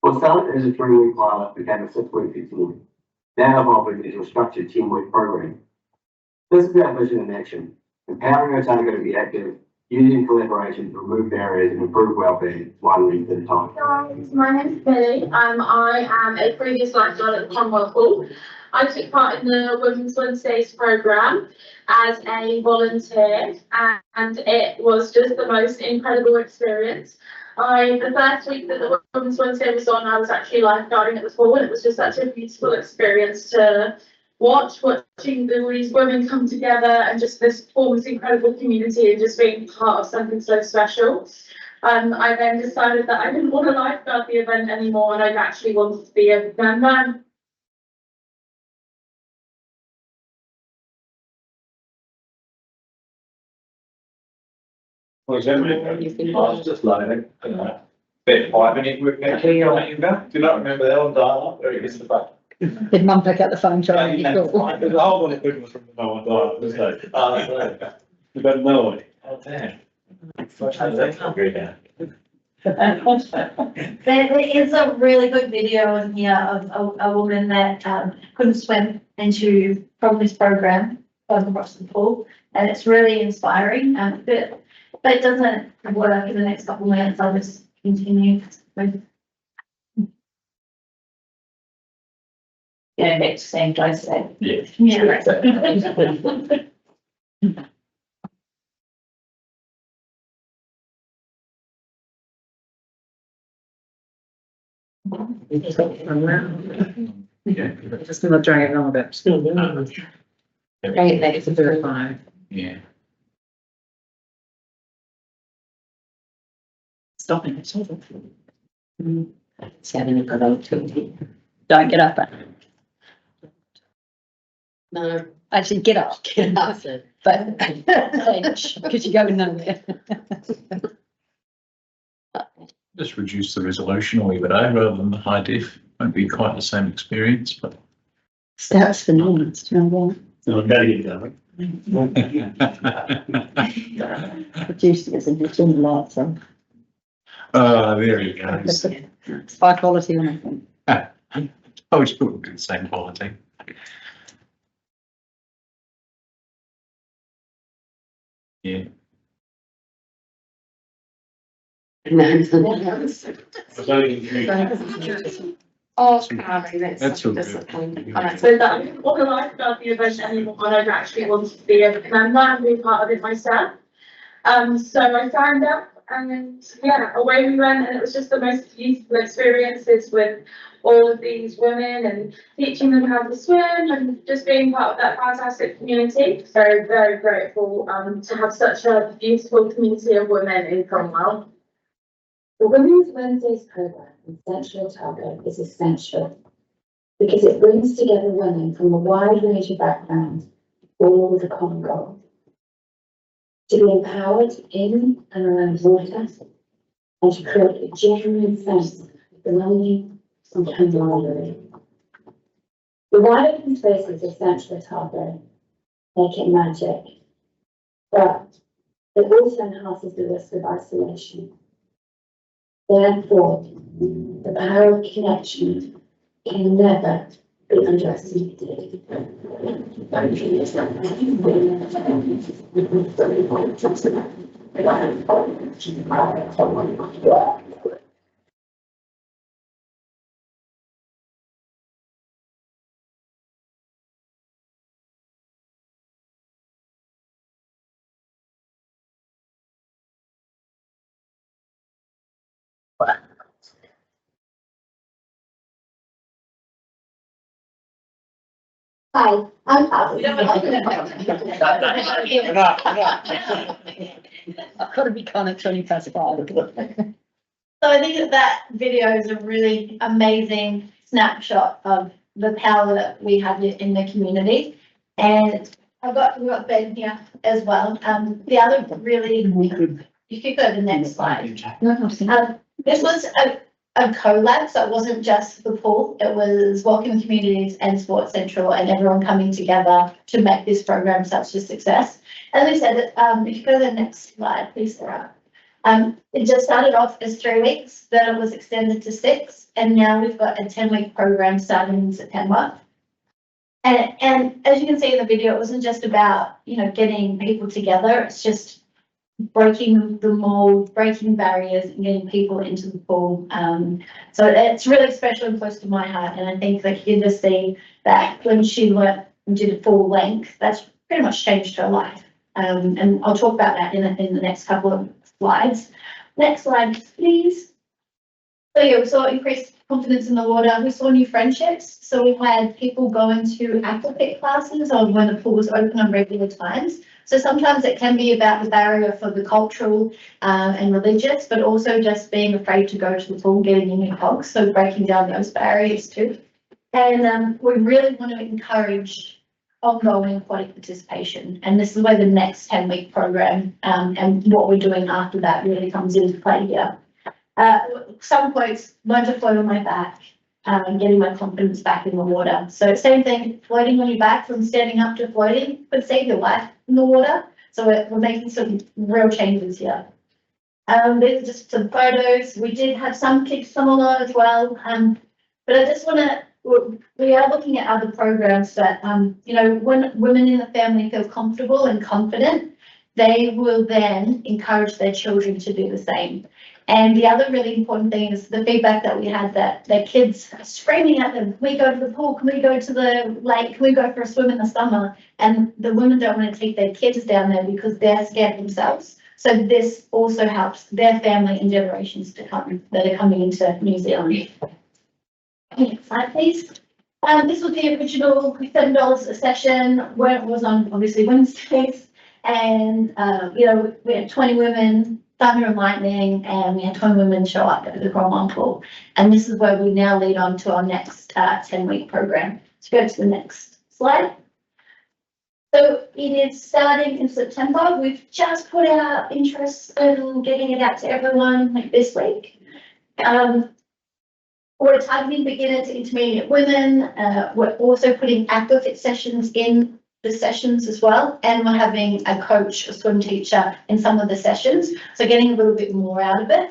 What started as a 3-week pilot became a 6-week fixing, now evolving into a structured 10-week program. This is our vision in action, empowering Otago to be active, using collaboration to remove barriers and improve wellbeing one week at a time. Guys, my name's Kelly. I am a previous lifeguard at the Cromwell pool. I took part in the Women's Wednesdays programme as a volunteer, and it was just the most incredible experience. The first week that the Women's Wednesday was on, I was actually lifeguarding at the pool, and it was just such a beautiful experience to watching these women come together and just this form this incredible community and just being part of something so special. I then decided that I didn't want to lifeguard the event anymore, and I actually wanted to be a member. For example, I was just learning, about 5-minute work actually on you go. Do you not remember that on dial-up? Or is it back? Did mum pick up the phone trying to There's a whole lot of people from the no one dial, isn't there? You've got no idea. Oh, damn. That's not good now. There is a really good video in here of a woman that couldn't swim from this program across the pool, and it's really inspiring. But it doesn't work in the next couple of minutes. I'll just continue with. Yeah, back to same place today. Yeah. Yeah. Yeah, just gonna drag it on a bit. Still there. Right, that's a very Five. Yeah. Stopping it. It's having a good old too. Don't get up. No, Actually, get up, get up. but because you're going nowhere. Just reduce the resolution a wee bit, rather than the high def. Won't be quite the same experience, but. Starts for Normans, do you know what? So I'm going to get going. Producing us in the gym lights on. Oh, there you go. It's high quality on it. I wish it would be the same quality. Yeah. Oh, sorry, That's that's all good. disappointing. So that I didn't want to lifeguard the event anymore, and I actually wanted to be a member and be part of it myself. So I signed up, and yeah, away we went, and it was just the most beautiful experiences with all of these women and teaching them how to swim and just being part of that fantastic community. Very, very grateful to have such a beautiful community of women in Cromwell. The Women's Wednesdays program in Central Otago is essential because it brings together women from a wide range of backgrounds, all with a common goal: to be empowered in and around water and to create a genuine sense of belonging and camaraderie. The wide open spaces of Central Otago make it magic, but it also enhances the risk of isolation. Therefore, the power of connection can never be underestimated. Hi, I'm Pablo. I've got to be kind of 20 past 5. So I think that video is a really amazing snapshot of the power that we have in the community. And we've got Ben here as well. The other really, you could go to the next slide. This was a collab, so it wasn't just the pool, it was Welcome Communities and Sports Central and everyone coming together to make this program such a success. As we said, if you go to the next slide, please, Sarah. It just started off as 3 weeks, then it was extended to 6, and now we've got a 10-week program starting in September. And as you can see in the video, it wasn't just about, you know, getting people together, it's just breaking the mold, breaking barriers and getting people into the pool. So it's really special and close to my heart. And I think that you can just see that when she learnt and did a full length, that's pretty much changed her life. And I'll talk about that in the next couple of slides. Next slide, please. So yeah, we saw increased confidence in the water. We saw new friendships. So we had people going to aquafit classes on when the pool was open on regular times. So sometimes it can be about the barrier for the cultural and religious, but also just being afraid to go to the pool, getting in your hogs. So breaking down those barriers too. And we really want to encourage ongoing aquatic participation. And this is where the next 10-week program and what we're doing after that really comes into play here. Some quotes, learn to float on my back, getting my confidence back in the water. So same thing, floating on your back from standing up to floating could save your life in the water. So we're making some real changes here. These are just some photos. We did have some kids come along as well. But I just want to, we are looking at other programs that, you know, when women in the family feel comfortable and confident, they will then encourage their children to do the same. And the other really important thing is the feedback that we had, that their kids are screaming at them, can we go to the pool, can we go to the lake, can we go for a swim in the summer? And the women don't want to take their kids down there because they're scared themselves. So this also helps their family and generations to come that are coming into New Zealand. Next slide, please. This was the original $7 a session, where it was on obviously Wednesdays. And, you know, we had 20 women, thunder and lightning, and we had 20 women show up at the Cromwell pool. And this is where we now lead on to our next 10-week program. Let's go to the next slide. So it is starting in September. We've just put our interest in getting it out to everyone like this week. We're targeting beginner to intermediate women. We're also putting aquafit sessions in the sessions as well, and we're having a coach, a swim teacher in some of the sessions, so getting a little bit more out of it.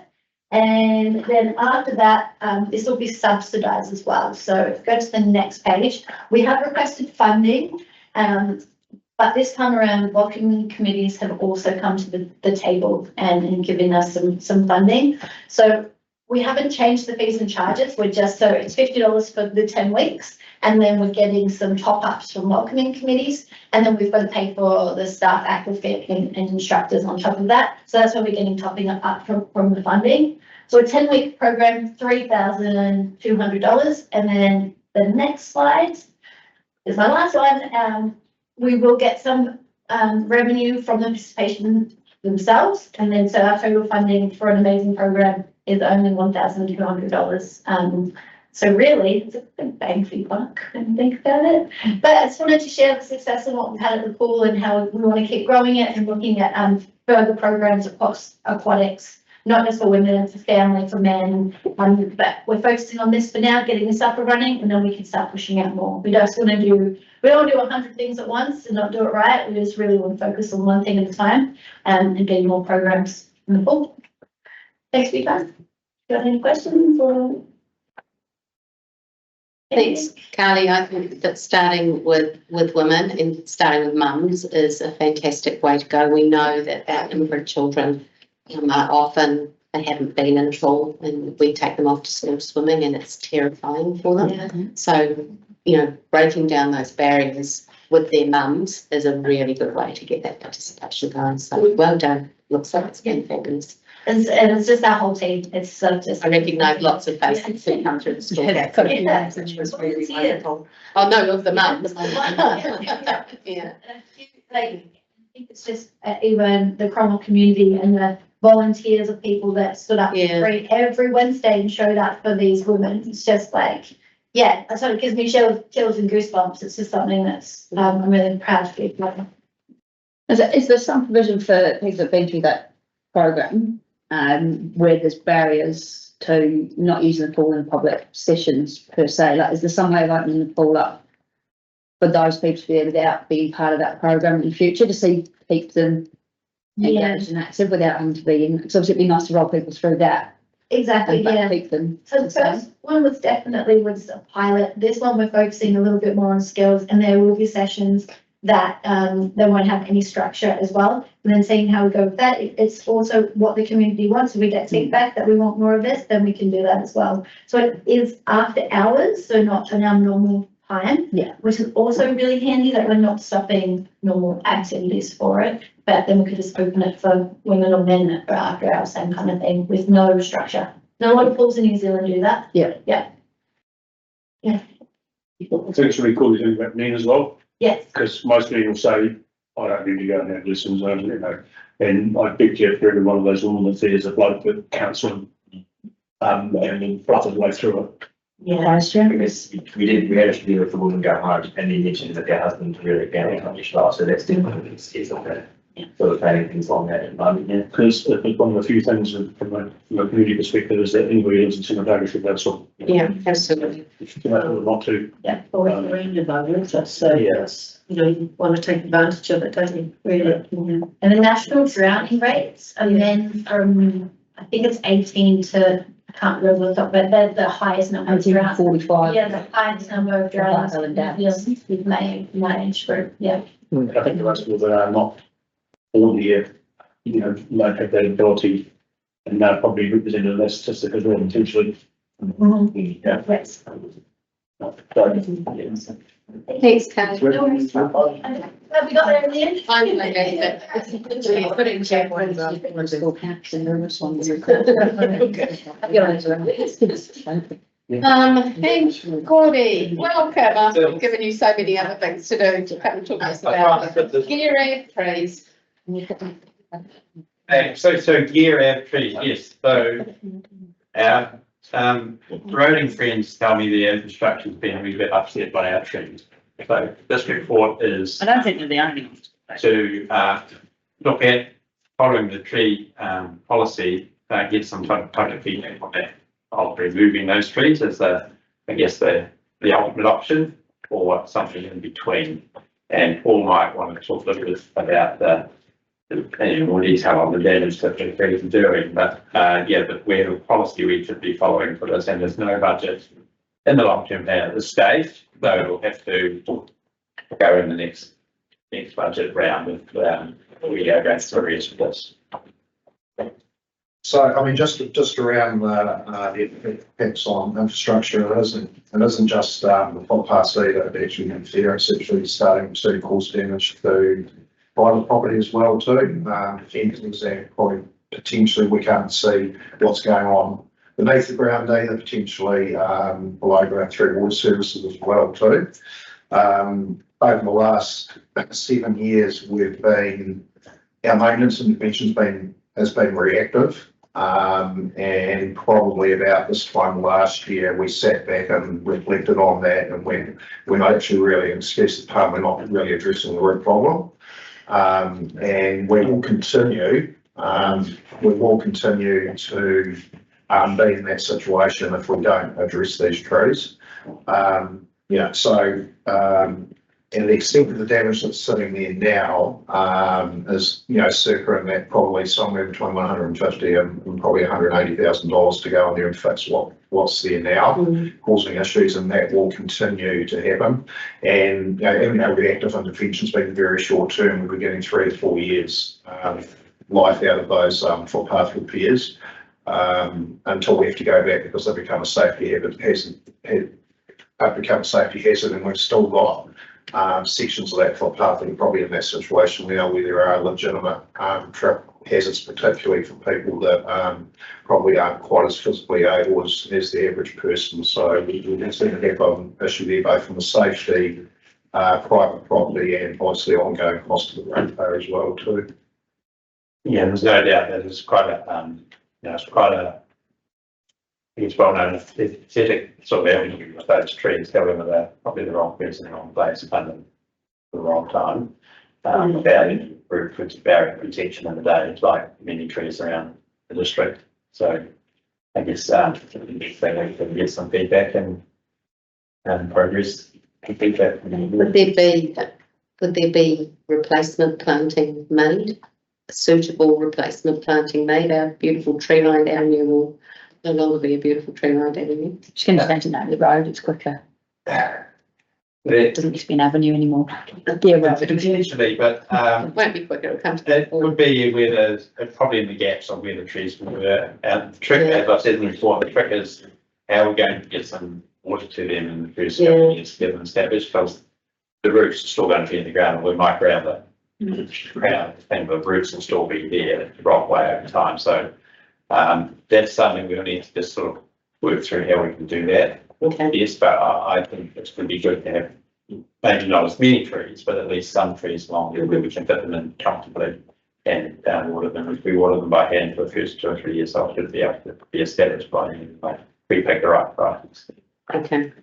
And then after that, this will be subsidized as well. So if you go to the next page, we have requested funding, but this time around, welcoming committees have also come to the table and given us some funding. So we haven't changed the fees and charges. We're just, so it's $50 for the 10 weeks. And then we're getting some top ups from welcoming committees. And then we've got to pay for the staff aquafit and instructors on top of that. So that's where we're getting topping up from the funding. So a 10-week program, $3,200. And then the next slide is my last one. We will get some revenue from the participation themselves. And then so our total funding for an amazing program is only $1,200. So really, it's a big bang for your buck when you think about it. But I just wanted to share the success of what we've had at the pool and how we want to keep growing it and looking at further programs across aquatics, not just for women, for family, for men. But we're focusing on this for now, getting this up and running, and then we can start pushing out more. We don't want to do 100 things at once and not do it right. We just really want to focus on one thing at a time and getting more programs in the pool. Thanks for your time. Got any questions or? Thanks, Carly. I think that starting with women and starting with mums is a fantastic way to go. We know that our immigrant children are often, they haven't been in a pool and we take them off to school swimming and it's terrifying for them. Yeah. So, you know, breaking down those barriers with their mums is a really good way to get that participation going. So well done. Looks like it's been fabulous. And it's just our whole team. It's just. I recognise lots of faces who come through the school. Which was really wonderful. Oh no, of the mums. Yeah. Like, I think it's just even the Cromwell community and the volunteers of people that stood up every Wednesday and showed up for these women. It's just like, yeah, that's what it gives me chills and goosebumps. It's just something that's I'm really proud to be part of. Is there some provision for people that have been through that program? Where there's barriers to not using the pool in public sessions per se, like is there some way of opening the pool up for those people to be there without being part of that program in the future to see keep them engaged in that, so without having to be in, because obviously it'd be nice to roll people through that Exactly, and yeah. keep them. So the first one was definitely was a pilot. This one we're focusing a little bit more on skills, and there will be sessions that they won't have any structure as well. And then seeing how we go with that, it's also what the community wants. If we get feedback that we want more of this, then we can do that as well. So it is after hours, so not in our normal time. Yeah. Which is also really handy that we're not stopping normal activities for it. But then we could just open it for women or men or after hours, same kind of thing, with no structure. Now, a lot of pools in New Zealand do that. Yeah. Yeah. I think it's really cool to do that, Nina, as well, Yes. because most people say, I don't need to go and have lessons, you know, and I picture for every one of those women that there's a bloke that counselling, and then fluff the way through it. Yeah. Because we had a video of the woman go home and then mentioned that their husband really found it much last, so that's definitely it's on that. Sort of planning things on that at the moment, yeah. Because one of the few things from a community perspective is that anybody who lives in Singapore should have some. Yeah, absolutely. Not to. Yeah, or if you're in the so yes, you know, you want to take advantage of it, don't you? Really? Yeah. And the national drowning rates are men from, I think it's 18 to, I can't remember the top, but they're the highest number of 18 to drowning. 45. Yeah, the highest number of drownings Island in New Zealand with my age group, yeah. I think the rest of them that are not all year, you know, don't have that ability, and they're probably represented less statistically well potentially. Yeah. Yes. Thanks, Karen. No worries. Have we got there in the end? I'm like, it's putting check ones up. Hey, Gordy, welcome. I've given you so many other things to do to come and talk to us about. Gear Ave, please. So gear our trees, yes, so our roading friends tell me their construction's been a wee bit upset by our trees. So this report is I don't think they're the only ones. to look at following the tree policy, get some type of feedback on that, of removing those trees as the ultimate option, or something in between. And Paul might want to talk a little bit about in more detail on the damage that the trees are doing, but but where the policy we should be following for this, and there's no budget in the long-term plan at this stage, though it'll have to go in the next budget round with we go through the rest of this. So, I mean, just around the effects on infrastructure, it isn't just the footpaths that actually interfere, it's actually starting to cause damage to private property as well too. Fences and probably potentially we can't see what's going on beneath the ground either, potentially below ground through water services as well too. Over the last 7 years, our maintenance intervention has been reactive. And probably about this time last year, we sat back and reflected on that, and we're not actually really, excuse the pun, we're not really addressing the root problem. And we will continue to be in that situation if we don't address these trees. And the extent of the damage that's sitting there now is, circa in that probably somewhere between $150,000 and probably $180,000 to go in there and fix what's there now, causing issues, and that will continue to happen. And even though reactive intervention's been very short term, we'll be getting 3 to 4 years life out of those footpath repairs until we have to go back because they become a safety hazard, and we've still got sections of that footpath that are probably in that situation now where there are legitimate trip hazards, particularly for people that probably aren't quite as physically able as the average person. So we've seen a have an issue there, both from the safety, private property, and obviously ongoing cost of the ratepayer as well too. Yeah, there's no doubt that it's quite a it's well known aesthetic sort of avenue with those trees. However, they're probably the wrong person in the wrong place at the wrong time. Without any barrier protection in the day, like many trees around the district. So I guess the next thing we can get some feedback and progress. Feedback. Would there be replacement planting made suitable replacement planting made, our beautiful tree lined avenue will no longer be a beautiful tree lined avenue. Just going to change the name of the road, it's quicker. It doesn't need to be an avenue anymore. Yeah, well, Potentially, but It won't be quicker, it'll come to. it would be where probably in the gaps of where the trees were. The trick, as I said in the report, the trick is how we're going to get some water to them in the first couple of years to get them established, because the roots are still going to be in the ground, and we might ground the roots will still be there the wrong way over time. So that's something we'll need to just sort of work through how we can do that. Okay. Yes, but I think it's going to be good to have maybe not as many trees, but at least some trees along there where we can fit them in comfortably and water them. If we water them by hand for the first 2 or 3 years, I should be able to be established by then. We pick the right varieties. Okay.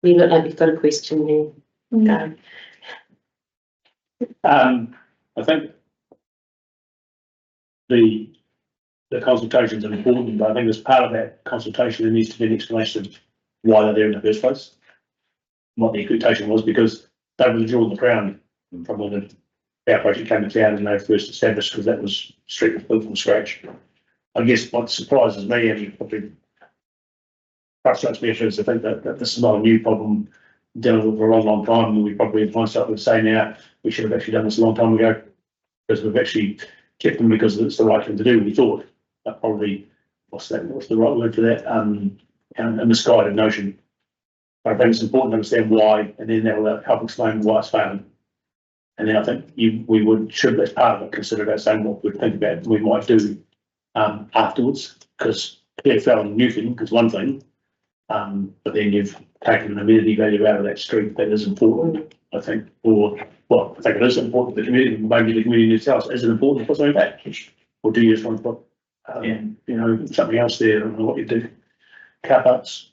You look like you've got a question there. I think the consultations are important, but I think as part of that consultation, there needs to be an explanation of why they're there in the first place. What the expectation was, because they were the jewel in the crown from when our project came to town and they were first established, because that was strictly built from scratch. I guess what surprises me and probably frustrates me is to think that this is not a new problem dealing with for a long, long time. And we probably in hindsight would say now we should have actually done this a long time ago, because we've actually kept them because it's the right thing to do, we thought. But probably, what's the right word for that? A misguided notion. I think it's important to understand why, and then that will help explain why it's failing. And then I think we should, as part of it, consider that saying what we think about we might do afterwards, because clear failing new thing is one thing, but then you've taken an amenity value out of that street that is important, I think, or well, I think it is important to the community, maybe the community themselves. Is it important to put something back? Or do you just want to put something else there? I don't know what you do. Car parks.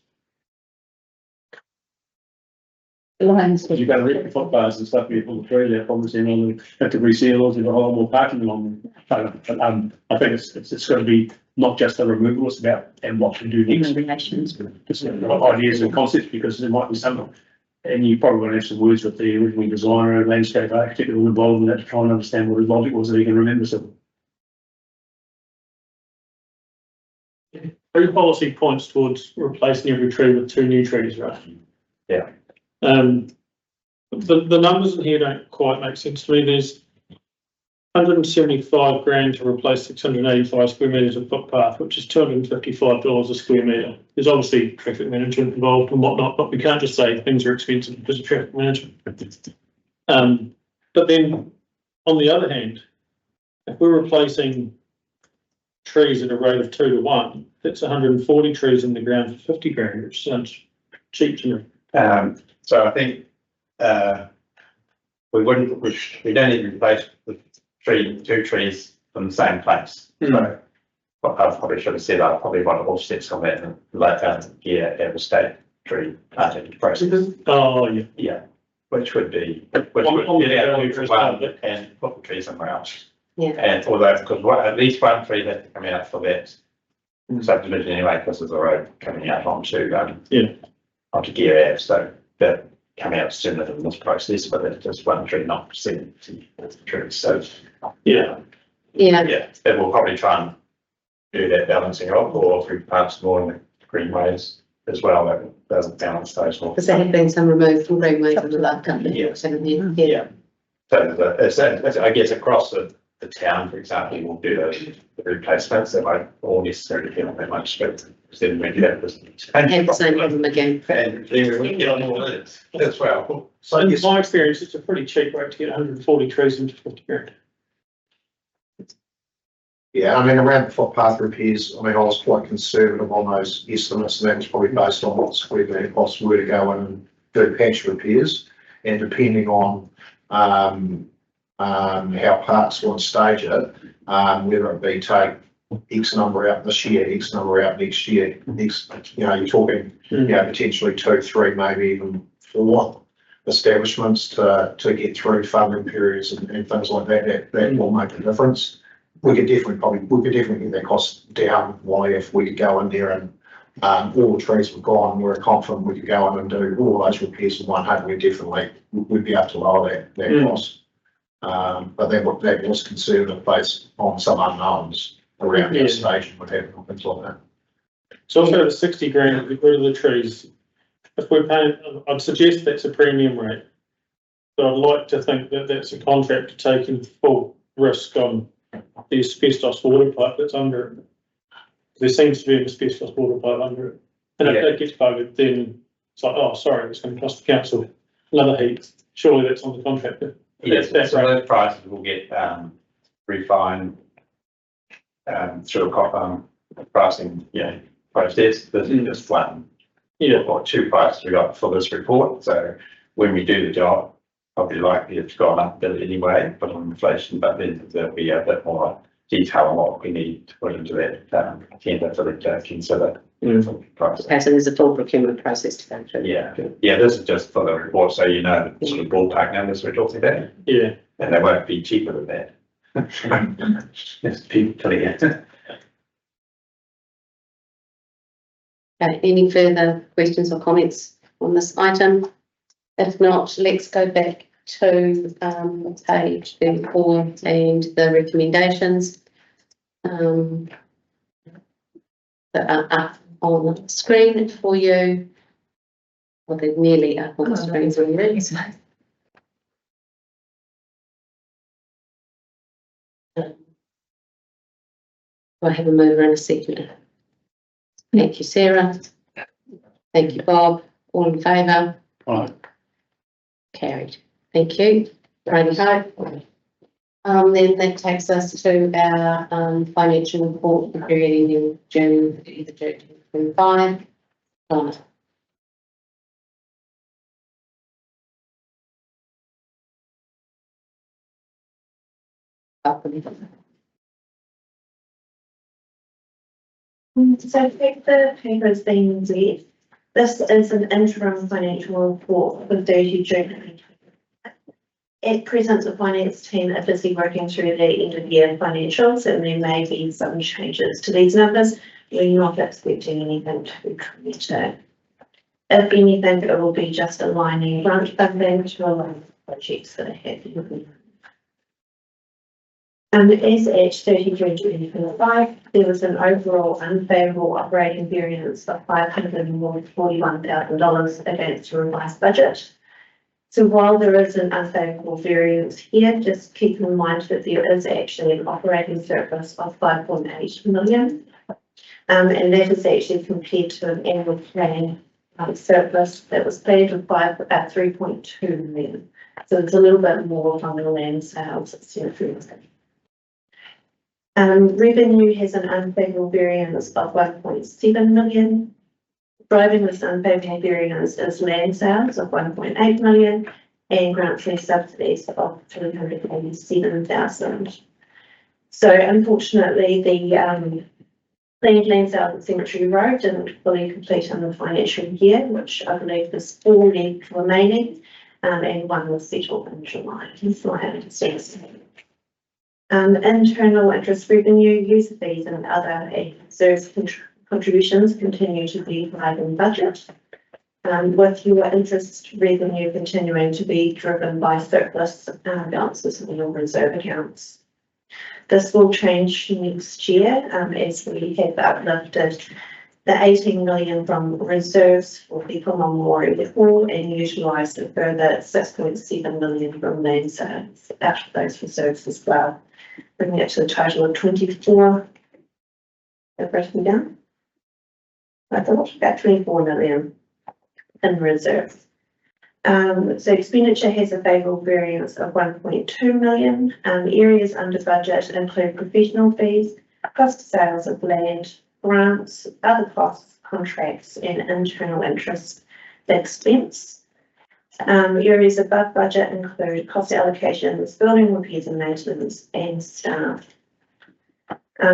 Lines. You've got to rip the footpaths and stuff, you put the tree there, obviously, and all the, have to reseal those, you've got a whole more parking along them. I think it's going to be not just the removal, it's about and what to do next. Just ideas and concepts, because there might be some, and you probably want to have some words with the original designer and landscape architect who were involved in that to try and understand what his logic was, so he can remember something. Every policy points towards replacing every tree with 2 new trees, right? Yeah. The numbers in here don't quite make sense to me. There's 175 grand to replace 685 square metres of footpath, which is $255 a square metre. There's obviously traffic management involved and whatnot, but we can't just say things are expensive because of traffic management. But then, on the other hand, if we're replacing trees at a rate of 2 to 1, that's 140 trees in the ground for 50 grand, which sounds cheap to me. So I think we don't even replace the 2 trees from the same place. So what I probably should have said, I probably want offsets on that and let have a state tree planting process. Oh yeah. Yeah. Which would be and put the tree somewhere else. Yeah. And although because at least one tree has to come out for that subdivision anyway, because there's a road coming out onto onto Gear Ave, so that come out sooner than this process, but it's just one tree, not 70 trees. So Yeah. it will probably try and do that balancing of, or through parts more in the greenways as well, that doesn't balance those more. Because there have been some removed from greenways in the last couple of years. So it's, I guess across the town, for example, we'll do the replacements that won't all necessarily get on that much, but then we do that. Have the same problem again. And then we get on all that as well. So in my experience, it's a pretty cheap rate to get 140 trees into 50 grand. Yeah, I mean, around the footpath repairs, I mean, I was quite conservative on those estimates, and that was probably based on what square metre costs were to go in and do patch repairs, and depending on how parks want to stage it, whether it be take X number out this year, X number out next year, you're talking, potentially 2, 3, maybe even 4 establishments to get through funding periods and things like that. That will make a difference. We could definitely get that cost down, Wally, if we could go in there and all the trees were gone. We're confident we could go in and do all those repairs in one home. We'd be able to lower that cost. But then what that was conservative based on some unknowns around Yeah. the station, what happened, and things like that. So if it was 60 grand, get rid of the trees. If we're paying, I'd suggest that's a premium rate. But I'd like to think that that's a contractor taking full risk on the asbestos water pipe that's under it. There seems to be an asbestos water pipe under it. And if that gets buggered, then it's like, oh, sorry, it's going to cost the council another heat. Surely that's on the contractor. Yes, That's so right. those prices will get refined through a copper pricing, process. This is just one. Or two prices we got for this report. So when we do the job, probably likely it's gone up a bit anyway, but on inflation, but then there'll be a bit more detail on what we need to put into that tender for the consider. Price. Okay, so there's a full procurement process to go through. Yeah, this is just for the report, so you know the sort of ballpark numbers we're talking about. Yeah. And they won't be cheaper than that. Just be clear. Any further questions or comments on this item? If not, let's go back to page 34 and the recommendations that are up on the screen for you. Well, they're nearly up on the screen for you. I have a mover and a seconder. Thank you, Sarah. Thank you, Bob. All in favour? Aye. Carried. Thank you. Righty ho. Then that takes us to our financial report for the period ending June 2025. Donna. So if the paper is being read, this is an interim financial report for 30 June. At present, the finance team are busy working through the end of year financials, and there may be some changes to these numbers. We're not expecting anything to committed. If anything, it will be just aligning grant funding to align projects that are happening. As at 30 June 2025, there was an overall unfavourable operating variance of $541,000 against the revised budget. So while there is an unfavourable variance here, just keep in mind that there is actually an operating surplus of 5.8 million. And that is actually compared to an annual plan surplus that was planned of 3.2 million. So it's a little bit more from the land sales. Revenue has an unfavourable variance of 1.7 million. Driving this unfavourable variance is land sales of 1.8 million and grant-free subsidies of 387,000. So unfortunately, the land sales at Cemetery Road didn't fully complete in the financial year, which I believe there's 4 left remaining, and 1 was settled in July. So I haven't seen it. Internal interest revenue, user fees and other reserves contributions continue to be high in budget, with your interest revenue continuing to be driven by surplus balances in your reserve accounts. This will change next year as we have uplifted the 18 million from reserves for people memorial before and utilised a further 6.7 million from land sales out of those reserves as well, bringing it to a total of 24. I've written down. I thought about 24 million in reserves. So expenditure has a favourable variance of 1.2 million. Areas under budget include professional fees, cost of sales of land, grants, other costs, contracts, and internal interest expense. Areas above budget include cost allocations, building repairs and maintenance, and staff.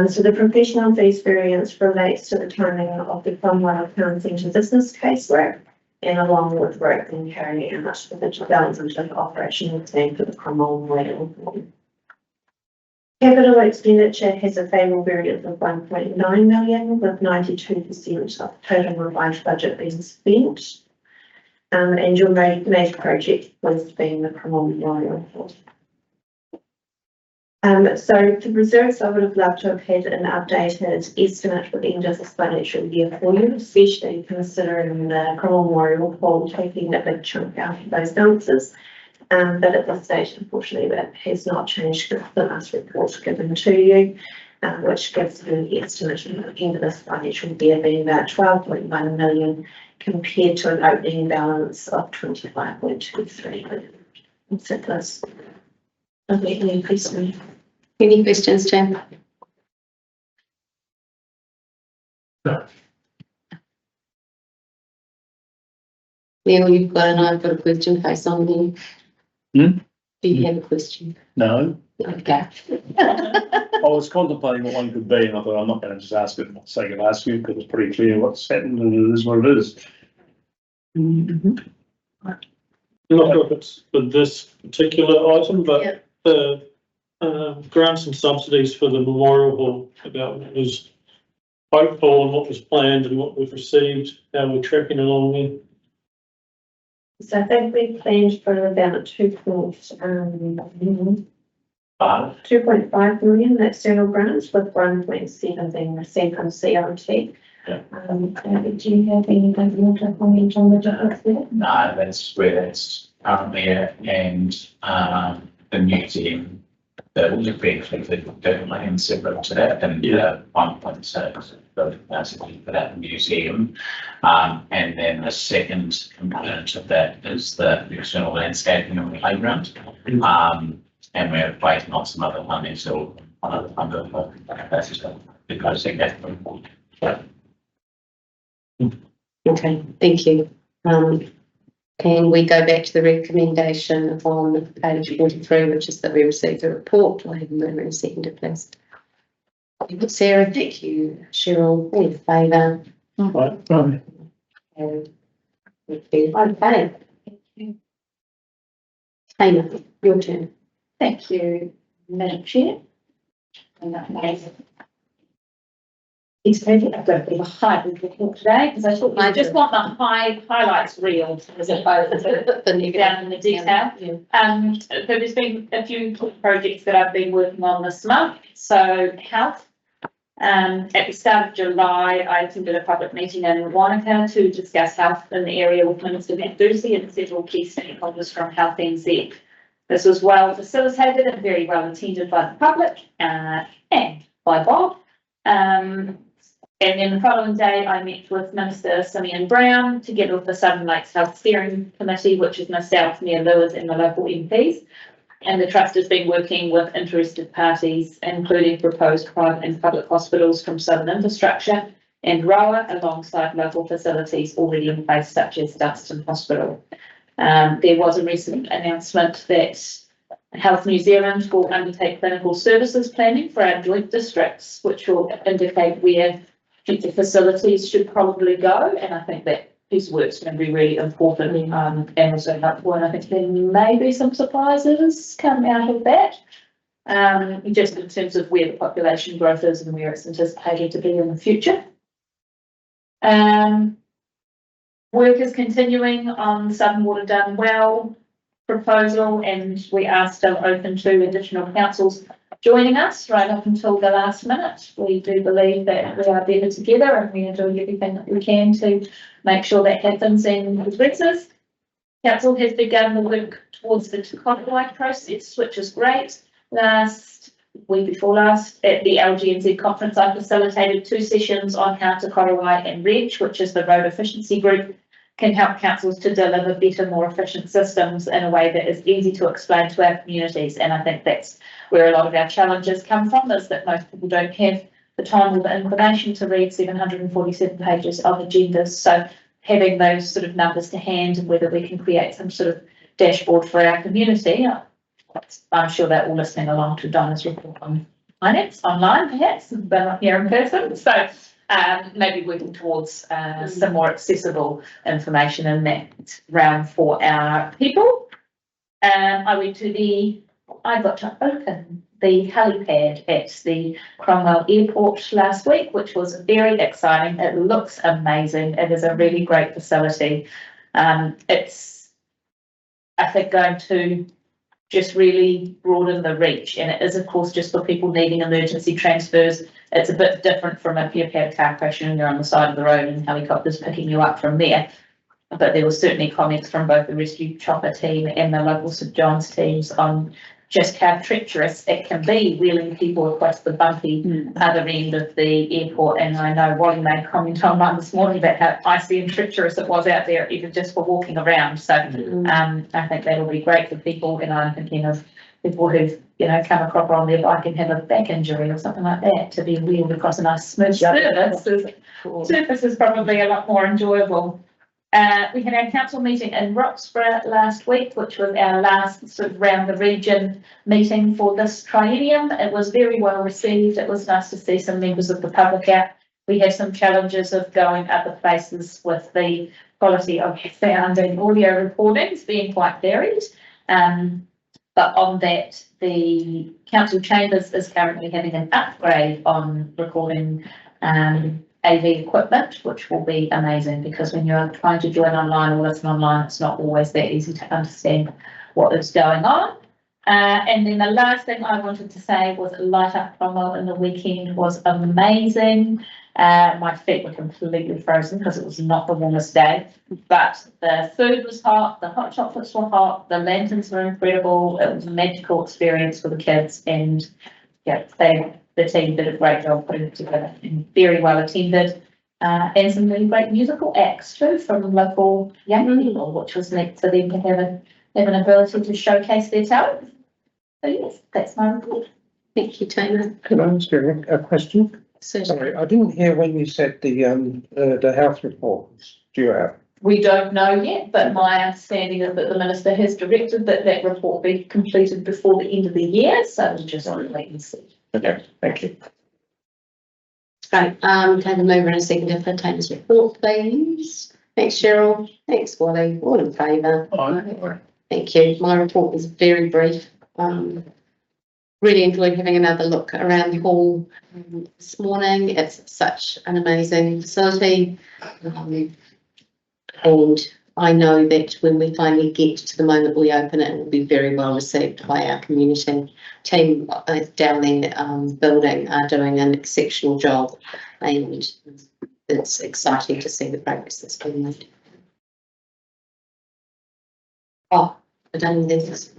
So the professional fees variance relates to the timing of the Cromwell Town Centre business casework, and along with work in carrying out the development of operational plan for the Cromwell Memorial. Capital expenditure has a favourable variance of 1.9 million, with 92% of total revised budget being spent. And your major project was being the Cromwell Memorial. So the reserves, I would have loved to have had an updated estimate for the end of this financial year for you, especially considering the Cromwell Memorial Hall taking a big chunk out of those balances. But at this stage, unfortunately, that has not changed since the last report given to you, which gives an estimate at the end of this financial year being about 12.1 million compared to an opening balance of 25.23 million. Surplus. Any questions? Any questions, Jim? No. Neil, you've got and I've got a question face on there. Hmm? Do you have a question? No, Okay. I was contemplating what one could be, and I thought I'm not going to just ask it for the sake of asking, because it's pretty clear what's happened and it is what it is. I'm not sure if it's for this particular item, but the grants and subsidies for the memorial hall, about what was hopeful and what was planned and what we've received, how we're tracking along there. So I think we planned for about 2.5 million external grants, with 1.7 being received from CRT. Yeah. Do you have anything more to comment on the difference there? No, that's where that's currently at, and the museum, that will be definitely separate to that, and 1.6 basically for that museum. And then the second component of that is the external landscaping of the playground. And we're waiting on some other money, so on other capacity because I think that's important. Okay, thank you. Can we go back to the recommendation on page 43, which is that we received the report? Do I have a mover and seconder, please? Thank you, Sarah, thank you, Cheryl, all in favour? Right. Okay. Taylor, your turn. Thank you, Madam Chair. It's maybe I've got a bit of a hybrid report today because I thought I just want the highlights real as opposed to down in the detail. So there's been a few projects that I've been working on this month. So health. At the start of July, I attended a public meeting in Wanaka to discuss health in the area with Minister Matt Ducey and several key stakeholders from Health NZ. This was well facilitated and very well attended by the public and by Bob. And then the following day, I met with Minister Simeon Brown together with the Southern Lakes Health Steering Committee, which is myself, Mayor Lewis, and the local MPs. And the Trust has been working with interested parties, including proposed private and public hospitals from Southern Infrastructure and ROA, alongside local facilities already in place, such as Dunstan Hospital. There was a recent announcement that Health New Zealand will undertake clinical services planning for our joint districts, which will indicate where future facilities should probably go. And I think that piece of work is going to be really important and also helpful. And I think there may be some surprises coming out of that, just in terms of where the population growth is and where it's anticipated to be in the future. Work is continuing on Southern Water Done Well proposal, and we are still open to additional councils joining us right up until the last minute. We do believe that we are better together and we are doing everything that we can to make sure that happens and progresses. Council has begun the work towards the Cromwell process, which is great. Week before last, at the LGNZ conference, I facilitated 2 sessions on how to Korowai and REACH, which is the road efficiency group, can help councils to deliver better, more efficient systems in a way that is easy to explain to our communities. And I think that's where a lot of our challenges come from, is that most people don't have the time or the inclination to read 747 pages of agendas. So having those sort of numbers to hand, and whether we can create some sort of dashboard for our community, I'm sure they're all listening along to Donna's report on finance online, perhaps, but not here in person. So maybe working towards some more accessible information in that realm for our people. I got to open the helipad at the Cromwell Airport last week, which was very exciting. It looks amazing. It is a really great facility. It's, I think, going to just really broaden the reach. And it is, of course, just for people needing emergency transfers. It's a bit different from if you've had a car crash and you're on the side of the road and helicopters picking you up from there. But there were certainly comments from both the rescue chopper team and the local St John's teams on just how treacherous it can be wheeling people across the bumpy other end of the airport. And I know Wally made a comment online this morning about how icy and treacherous it was out there, even just for walking around. So I think that'll be great for people. And I'm thinking of people who've, you know, come across on their bike and have a back injury or something like that, to be wheeled across a nice smooth surface is probably a lot more enjoyable. We had our council meeting in Roxburgh last week, which was our last sort of round the region meeting for this triennium. It was very well received. It was nice to see some members of the public out. We had some challenges of going other places with the quality of sound and audio recordings being quite varied. But on that, the council chambers is currently having an upgrade on recording AV equipment, which will be amazing, because when you're trying to join online or listen online, it's not always that easy to understand what is going on. And then the last thing I wanted to say was Light Up Cromwell in the weekend was amazing. My feet were completely frozen because it was not the warmest day, but the food was hot, the hot chocolates were hot, the lanterns were incredible. It was a magical experience for the kids, and yeah, the team did a great job putting it together and very well attended. And some really great musical acts too from local young people, which was neat for them to have an ability to showcase their talent. So yes, that's my report. Thank you, Tina. Can I ask you a question? Sorry, I didn't hear when you said the health report was due out. We don't know yet, but my understanding is that the Minister has directed that that report be completed before the end of the year, so we'll just wait and see. Okay, thank you. Right, can we move in a second for Tina's report, please? Thanks, Cheryl. Thanks, Wally. All in favour? Aye. Thank you. My report was very brief. Really enjoyed having another look around the hall this morning. It's such an amazing facility. And I know that when we finally get to the moment we open it, it will be very well received by our community. Team down there building are doing an exceptional job, and it's exciting to see the progress that's been made. Oh, I don't know this.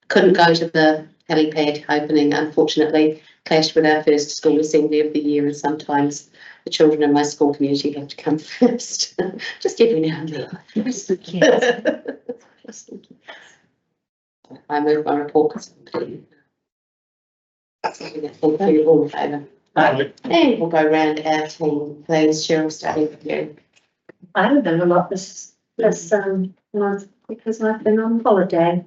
Couldn't go to the helipad opening, unfortunately. Clashed with our first school assembly of the year, and sometimes the children in my school community have to come first. Just every now and then. Just the kids. I move my report because I'm all in favour. And we'll go round our team, please. Cheryl, starting with you. I haven't done a lot this month because I've been on holiday.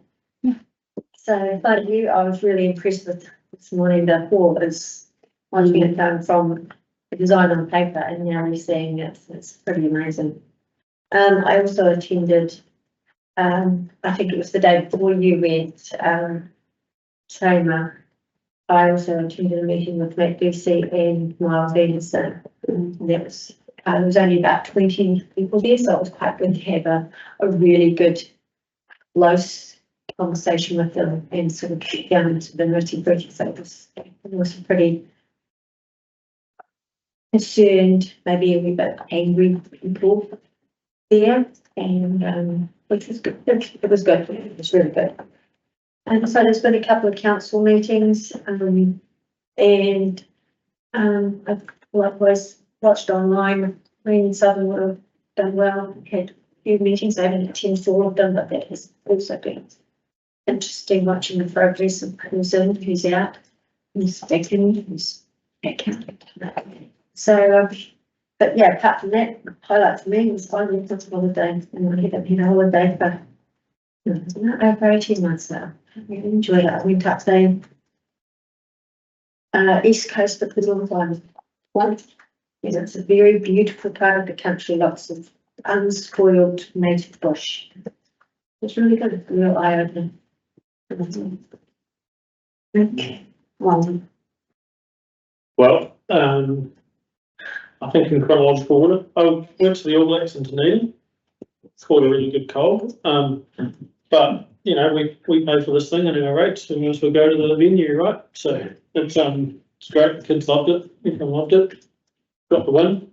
So, like you, I was really impressed with this morning. The hall is watching it going from the design on paper and now we're seeing it. It's pretty amazing. I also attended, I think it was the day before you went, Toma. I also attended a meeting with Matt Ducey and Miles Anderson. And that was, there was only about 20 people there, so it was quite good to have a really good, close conversation with them and sort of get down into the nitty-gritty. So it was pretty concerned, maybe a wee bit angry people there, and which was good. It was good. It was really good. And so there's been a couple of council meetings, and I've likewise watched online. Green Southern would have done well. Had a few meetings. I haven't attended all of them, but that has also been interesting watching the progress of who's in, who's out, who's back in, who's back out. So, but yeah, apart from that, the highlight for me was finally got a holiday, and I haven't had a holiday for over 18 months now. I really enjoyed it. I went up the east coast of the North Island. Yes, it's a very beautiful part of the country, lots of unspoiled native bush. It's really good, real eye-opening. Okay. Well, I think in chronological order, I went to the All Blacks in Dunedin. Caught a really good cold, but you know, we pay for this thing and our rates, and we also go to the venue, right? So it's great. The kids loved it. Everyone loved it. Got the win.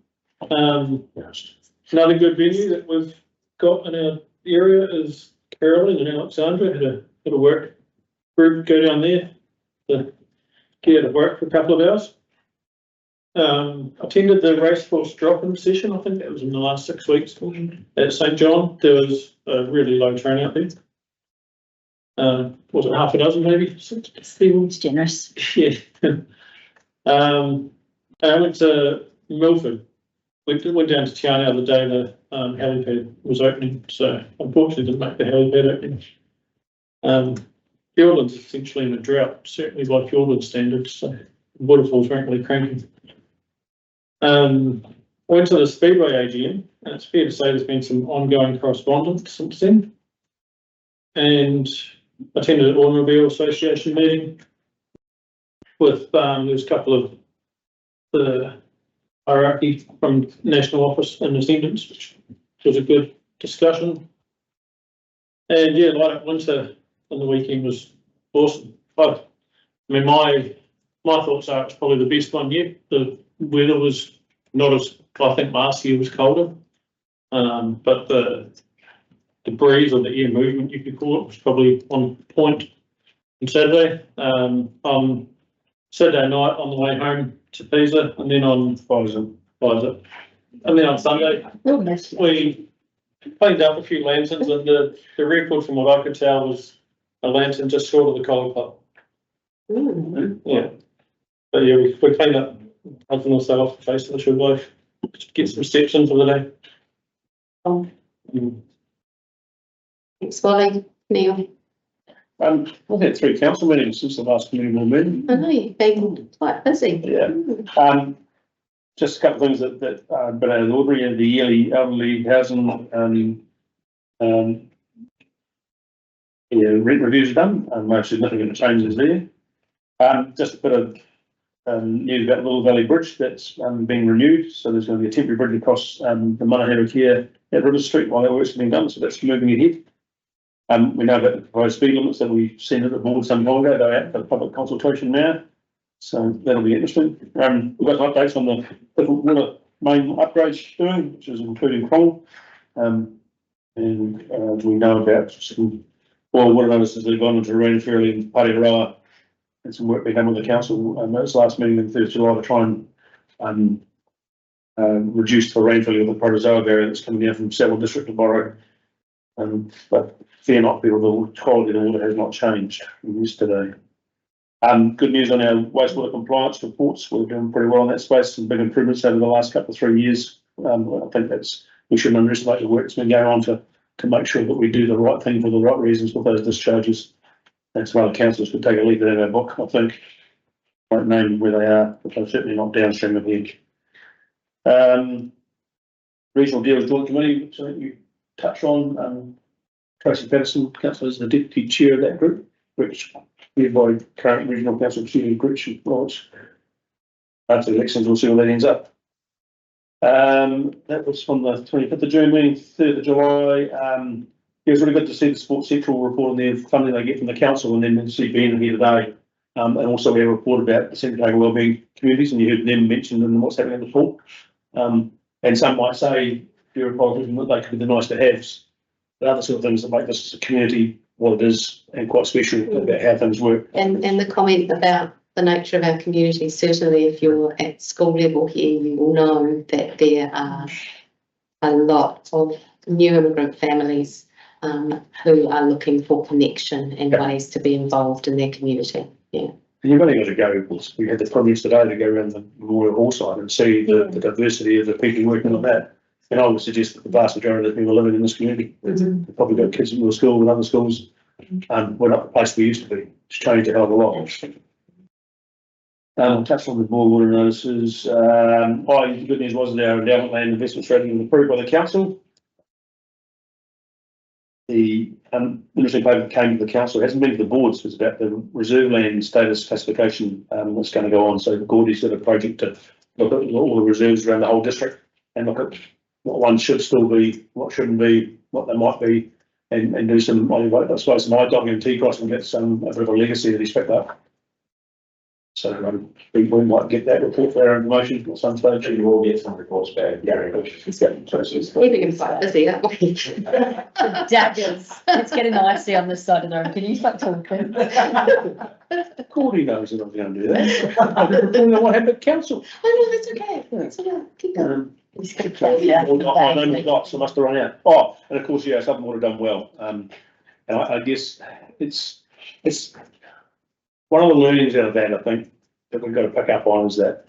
Another good venue that we've got in our area is Caroline and Alexandra. Had a work group go down there to get out of work for a couple of hours. Attended the racecourse drop-in session. I think that was in the last 6 weeks at St John. There was a really low turnout there. Was it half a dozen maybe? 6 people. It's generous. Yeah. I went to Milford. Went down to Tiana the day the helipad was opening, so unfortunately didn't make the helipad opening. Fiordland's essentially in a drought, certainly by Fiordland standards, so waterfalls weren't really cranking. Went to the Speedway AGM, and it's fair to say there's been some ongoing correspondence since then. And attended an Automobile Association meeting with, there's a couple of the hierarchy from National Office in attendance, which was a good discussion. And yeah, light up winter on the weekend was awesome. I mean, my thoughts are it's probably the best one yet. The weather was not as, I think last year was colder, but the breeze or the air movement, you could call it, was probably on point on Saturday. On Saturday night on the way home to Pisa, and then on and then on Sunday we cleaned up a few lanterns, and the record from what I could tell was a lantern just short of the collar club. Yeah, but yeah, we cleaned up. I can also off the face of the sugar loaf to get some steps in for the day. Thanks, Wally. Neil. I've had 3 council meetings since the last community board meeting. I know you've been quite busy. Yeah. Just a couple of things that been out of the ordinary, the yearly elderly housing rent reviews are done, and no significant changes there. Just a bit of news about Little Valley Bridge that's being renewed. So there's going to be a temporary bridge across the Manahera here at River Street while that work's being done. So that's moving ahead. We know about the proposed speed limits that we sent to the board some time ago. They're out for public consultation now. So that'll be interesting. We've got some updates on the different water main upgrades doing, which is including Cromwell. And we know about some oil water notices that have gone into Rainfield and Pareroa, and some work being done with the council. That was last meeting on 3rd July to try and reduce the rainfall of the protozoa barrier that's coming down from several districts of Borough. But fear not, people, the quality of the water has not changed from yesterday. Good news on our wastewater compliance reports. We're doing pretty well in that space. Some big improvements over the last couple of 3 years. I think we shouldn't underestimate the work that's been going on to make sure that we do the right thing for the right reasons with those discharges. And some other councils could take a leaf out of our book, I think. I won't name where they are, but they're certainly not downstream of here. Regional Deals Joint Committee, which I think you touched on. Tracy Patterson, councillor, is the deputy chair of that group, which by current regional council chair Gretchen Lawrence. After the elections, we'll see where that ends up. That was from the 25th of June meeting, 3rd of July. It was really good to see the Sports Central report on the funding they get from the council, and then see Ben here today. And also we have a report about the Central Coast Wellbeing communities, and you heard them mentioned and what's happening in the fall. And some might say, if you're a politician, that they could be the nice to haves. But other sort of things that make this community what it is and quite special about how things work. And the comment about the nature of our community, certainly if you're at school level here, you will know that there are a lot of new immigrant families who are looking for connection and ways to be involved in their community. Yeah. And you've only got to go, we had the privilege today to go around the Memorial Hall side and see the diversity of the people working on that. And I would suggest that the vast majority of the people living in this community, they've probably got kids in your school and other schools, we're not the place we used to be. It's changed a hell of a lot. Touched on the board water notices. The good news was that our endowment land investment strategy was approved by the council. The interesting paper that came to the council, it hasn't been to the boards, was about the reserve land status classification that's going to go on. So Gordy's did a project to look at all the reserves around the whole district and look at what one should still be, what shouldn't be, what they might be, and do some, I suppose, some eye dogging and T crossing, get a bit of a legacy that he's picked up. So we might get that report for our information at some stage. You will get some reports back. Yeah. We're being quite busy, aren't we? Daggers, it's getting icy on this side of the room, can you stop talking? Cordy knows that I'm going to do that. I'm reporting on what happened at council. Oh, no, that's okay. That's okay. Keep going. I don't know lots, I must have run out. Oh, and of course, yeah, something would have done well. And I guess it's one of the learnings out of that, I think, that we've got to pick up on is that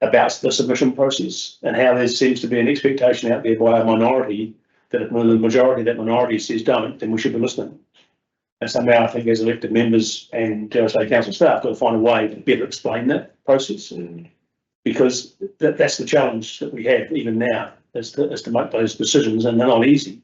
about the submission process and how there seems to be an expectation out there by a minority that if the majority of that minority says don't, then we should be listening. And somehow I think as elected members and dare I say council staff got to find a way to better explain that process. Because that's the challenge that we have even now is to make those decisions, and they're not easy.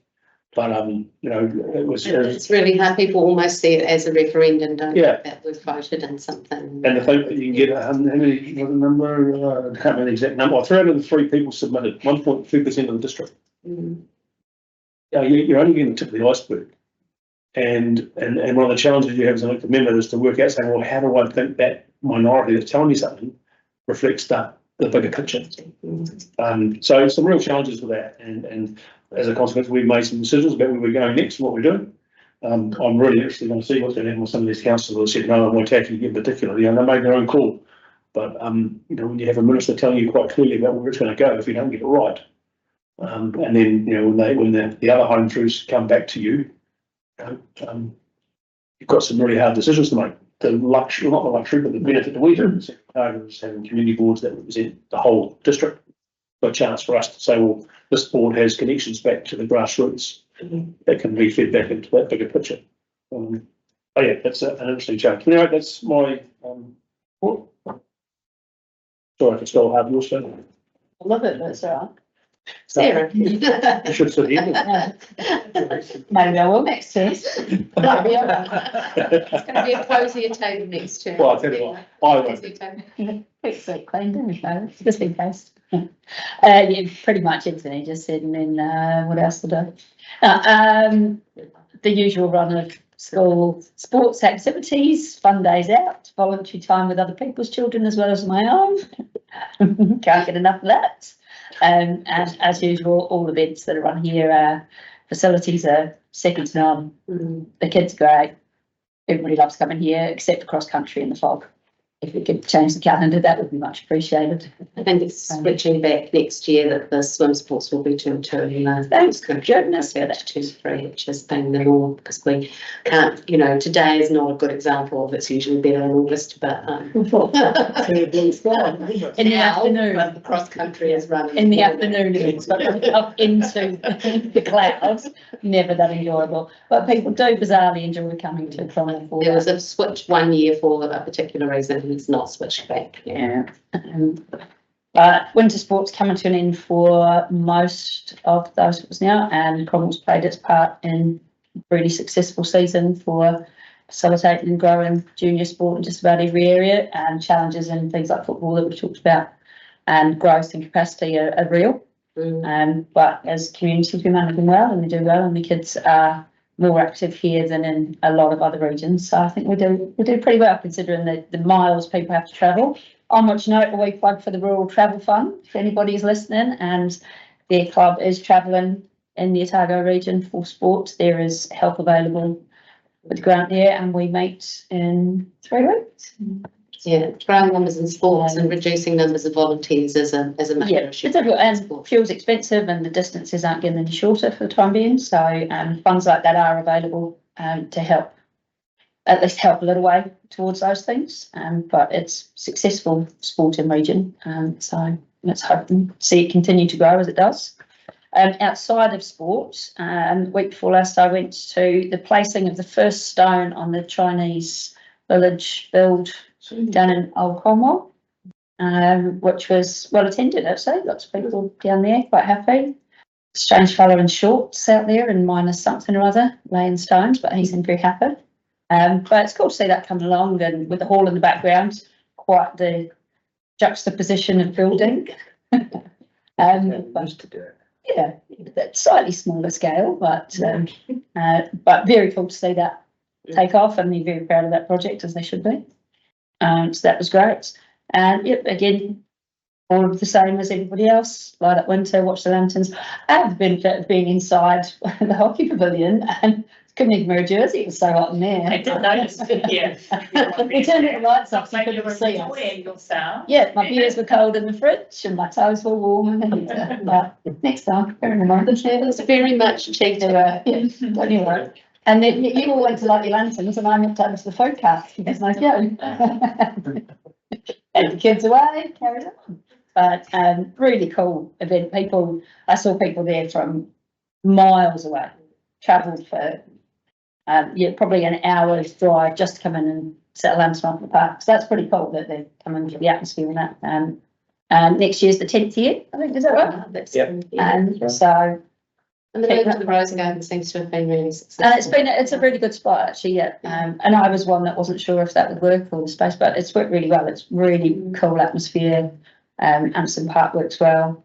But it was. It's really hard. People almost see it as a referendum, don't they? Yeah. That we've voted in something. And the fact that you can get how many number, I can't remember the exact number. 303 people submitted, 1.2% of the district. You're only getting the tip of the iceberg. And one of the challenges you have as an elected member is to work out saying, well, how do I think that minority that's telling me something reflects the bigger picture? So some real challenges with that, and as a consequence, we've made some decisions about where we're going next and what we're doing. I'm really interested to see what's going to happen with some of these councillors who said no, I'm attacking in particular. They made their own call, but when you have a minister telling you quite clearly about where it's going to go if you don't get it right, and then when the other home truths come back to you, you've got some really hard decisions to make. The luxury, not the luxury, but the benefit that we do is having community boards that represent the whole district. A chance for us to say, well, this board has connections back to the grassroots that can be fed back into that bigger picture. But yeah, that's an interesting challenge. Anyway, that's my report. Sorry if it's still hard your stuff. I love it, that's all right. Sarah. You should sit here. Maybe I will next year. It's going to be a cosier table next term. Well, I'll tell you what, I won't. It's so clean, didn't it? Just in case. Yeah, pretty much everything he just said, and then what else did I? The usual run of school sports activities, fun days out, voluntary time with other people's children as well as my own. Can't get enough of that. And as usual, all events that are run here, facilities are second to none. The kids are great. Everybody loves coming here, except cross country in the fog. If we could change the calendar, that would be much appreciated. I think it's switching back next year that the swim sports will be 2 and 2 and thanks goodness for that 2 to 3, which has been the norm because we can't, today is not a good example of it's usually better in August, but in the afternoon, but the cross country is running in the afternoon, it's up into the clouds. Never that enjoyable, but people do bizarrely enjoy coming to Cromwell. There was a switch one year for a particular reason. It's not switched back. Yeah. Winter sports coming to an end for most of those sports now, and Cromwell's played its part in a really successful season for facilitating and growing junior sport in just about every area, and challenges in things like football that we've talked about and growth and capacity are real. But as communities, we're managing well and we do well, and the kids are more active here than in a lot of other regions. So I think we do pretty well considering the miles people have to travel. On which note, we plug for the Rural Travel Fund, if anybody is listening, and their club is travelling in the Otago region for sport. There is help available with the grant there, and we meet in 3 weeks. Yeah, growing numbers in sports and reducing numbers of volunteers as a matter of it's difficult, and fuel's expensive and the distances aren't getting any shorter for the time being. So funds like that are available to help, at least help a little way towards those things. But it's successful sporting region, so let's hope and see it continue to grow as it does. Outside of sport, week before last, I went to the placing of the first stone on the Chinese village build down in Old Cromwell, which was well attended actually. Lots of people down there, quite happy. Strange fellow in shorts out there and minus something or other, laying stones, but he seemed very happy. But it's cool to see that coming along, and with the hall in the background, quite the juxtaposition of building. Yeah, slightly smaller scale, but but very cool to see that take off, and they're very proud of that project, as they should be. So that was great. And yep, again, all of the same as everybody else, light up winter, watch the lanterns. I have the benefit of being inside the hockey pavilion and couldn't even wear a jersey, it was so hot in there. I did notice, yeah. We turned the lights off so you couldn't see us. Yourself. Yeah, my beers were cold in the fridge and my toes were warm, and but next time, bear in mind. It was very much cheaper. Yeah, anyway. And then you all went to light your lanterns and I went over to the food cart because no go. And the kids away, carried on. But really cool event. I saw people there from miles away, travelled for probably an hour's drive just to come in and set a lantern off in the park. So that's pretty cool that they're coming for the atmosphere and that. Next year's the 10th year, I think, is that right? Yep. And so. And the move to the Rose Garden seems to have been really successful. And it's a really good spot actually, yeah. And I was one that wasn't sure if that would work or the space, but it's worked really well. It's really cool atmosphere, Anderson Park works well.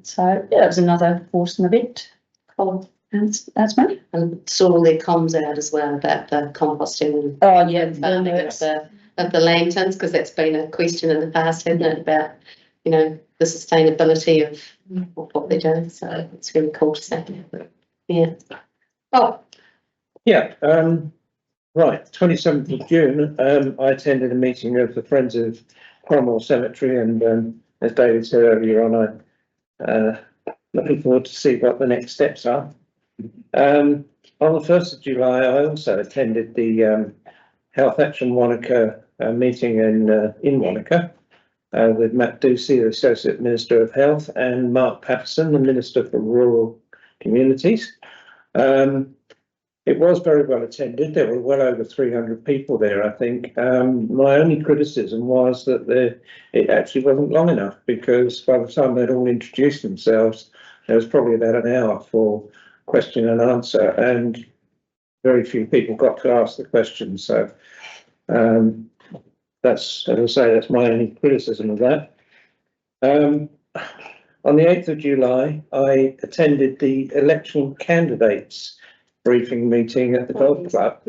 So yeah, it was another awesome event. Cool. And that's me. And saw all their comms out as well about the composting. Oh yeah, of the lanterns, because that's been a question in the past, hasn't it, about, you know, the sustainability of what they're doing. So it's really cool to see. Yeah. Oh. Yeah, right, 27th of June, I attended a meeting of the Friends of Cromwell Cemetery, and as David said earlier on, I'm looking forward to see what the next steps are. On the 1st of July, I also attended the Health Action Wanaka meeting in Wanaka with Matt Ducey, the Associate Minister of Health, and Mark Patterson, the Minister for Rural Communities. It was very well attended. There were well over 300 people there, I think. My only criticism was that it actually wasn't long enough, because by the time they'd all introduced themselves, there was probably about an hour for question and answer, and very few people got to ask the questions. So that's, as I say, that's my only criticism of that. On the 8th of July, I attended the election candidates briefing meeting at the golf club.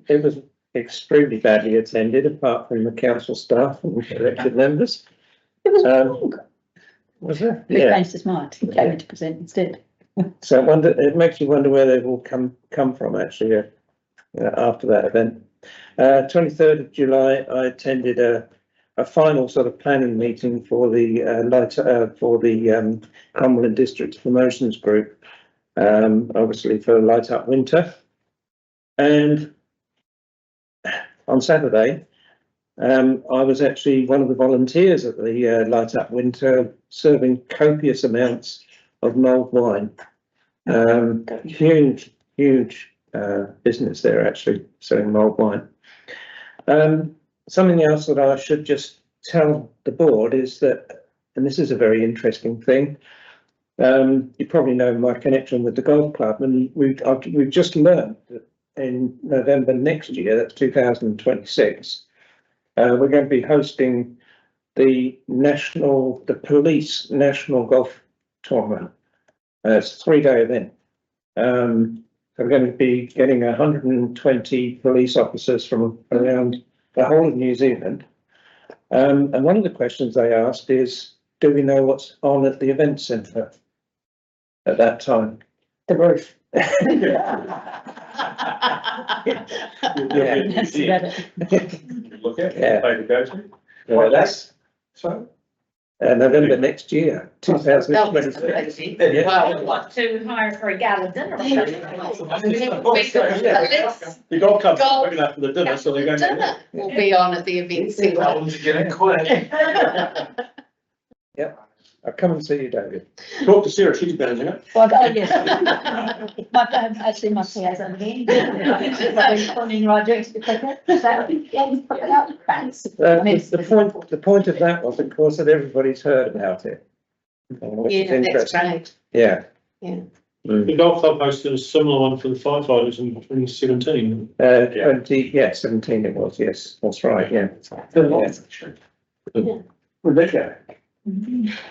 It was extremely badly attended, apart from the council staff and elected members. It was wrong. Was it? He Yeah. changed his mind. He came to present instead. So it makes you wonder where they've all come from actually after that event. 23rd of July, I attended a final sort of planning meeting for the Cromwell and Districts Promotions Group, obviously for Light Up Winter. And on Saturday, I was actually one of the volunteers at the Light Up Winter, serving copious amounts of mulled wine. Huge business there, actually, selling mulled wine. Something else that I should just tell the board is that, and this is a very interesting thing, you probably know my connection with the golf club, and we've just learned that in November next year, that's 2026, we're going to be hosting the police national golf tournament. It's a 3-day event. We're going to be getting 120 police officers from around the whole of New Zealand. And one of the questions they asked is, do we know what's on at the event centre at that time? The roof. Yeah. That's about it. Look at Yeah. it, go to. Well, that's So. November next year, 2026. Yeah. Well, what, to hire for a gala dinner? The golf club's big enough for the dinner, so they're going to. Dinner will be on at the event centre. Yep, I'll come and see you, David. Talk to Sarah, she's managing it. Well, oh, yes. Actually, my PA's over there. Pointing right next to cricket. So, yeah, he's put it out. Thanks. The point of that was, of course, that everybody's heard about it. Which is Yeah, that's interesting. great. Yeah. Yeah. The golf club hosted a similar one for the firefighters in 2017. 17 it was, yes, that's right, yeah. Yeah. Where'd that go?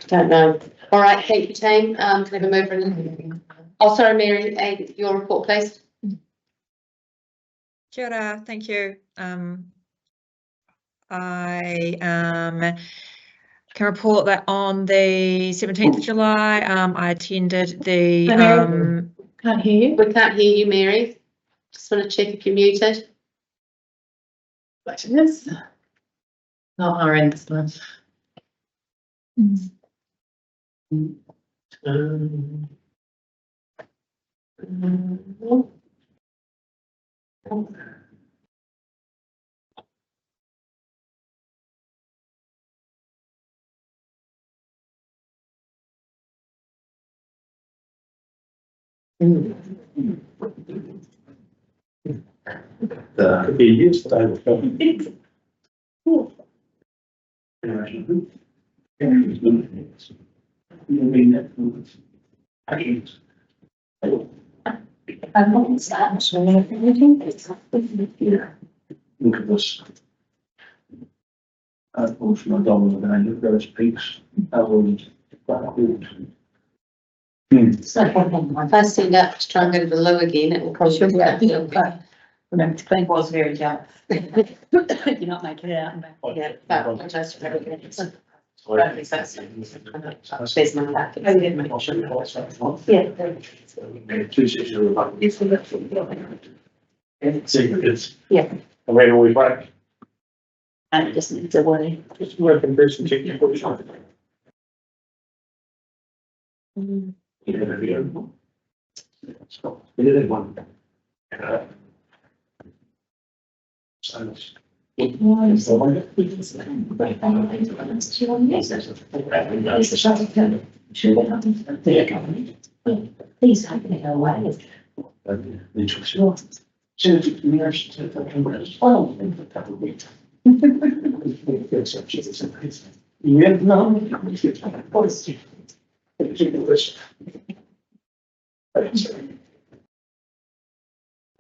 Don't know. All right, thank you, team. Can I have a mover in? Oh, sorry, Mary, your report, please. Kia ora, thank you. I can report that on the 17th of July, I attended the Can't hear you. We can't hear you, Mary. Just want to check if you're muted. Yes. Not our end this time. Could be used for that. Look at this. Unfortunately, I don't want to look at those peaks. If I stand up to try and go to the low again, it will probably be Remember to clean. Was very jealous. You're not making it out. Yeah, but I just Yeah. there's my back. Yeah. And when are we back? And it just needs a way. Just work and do some technical stuff. Please open it away.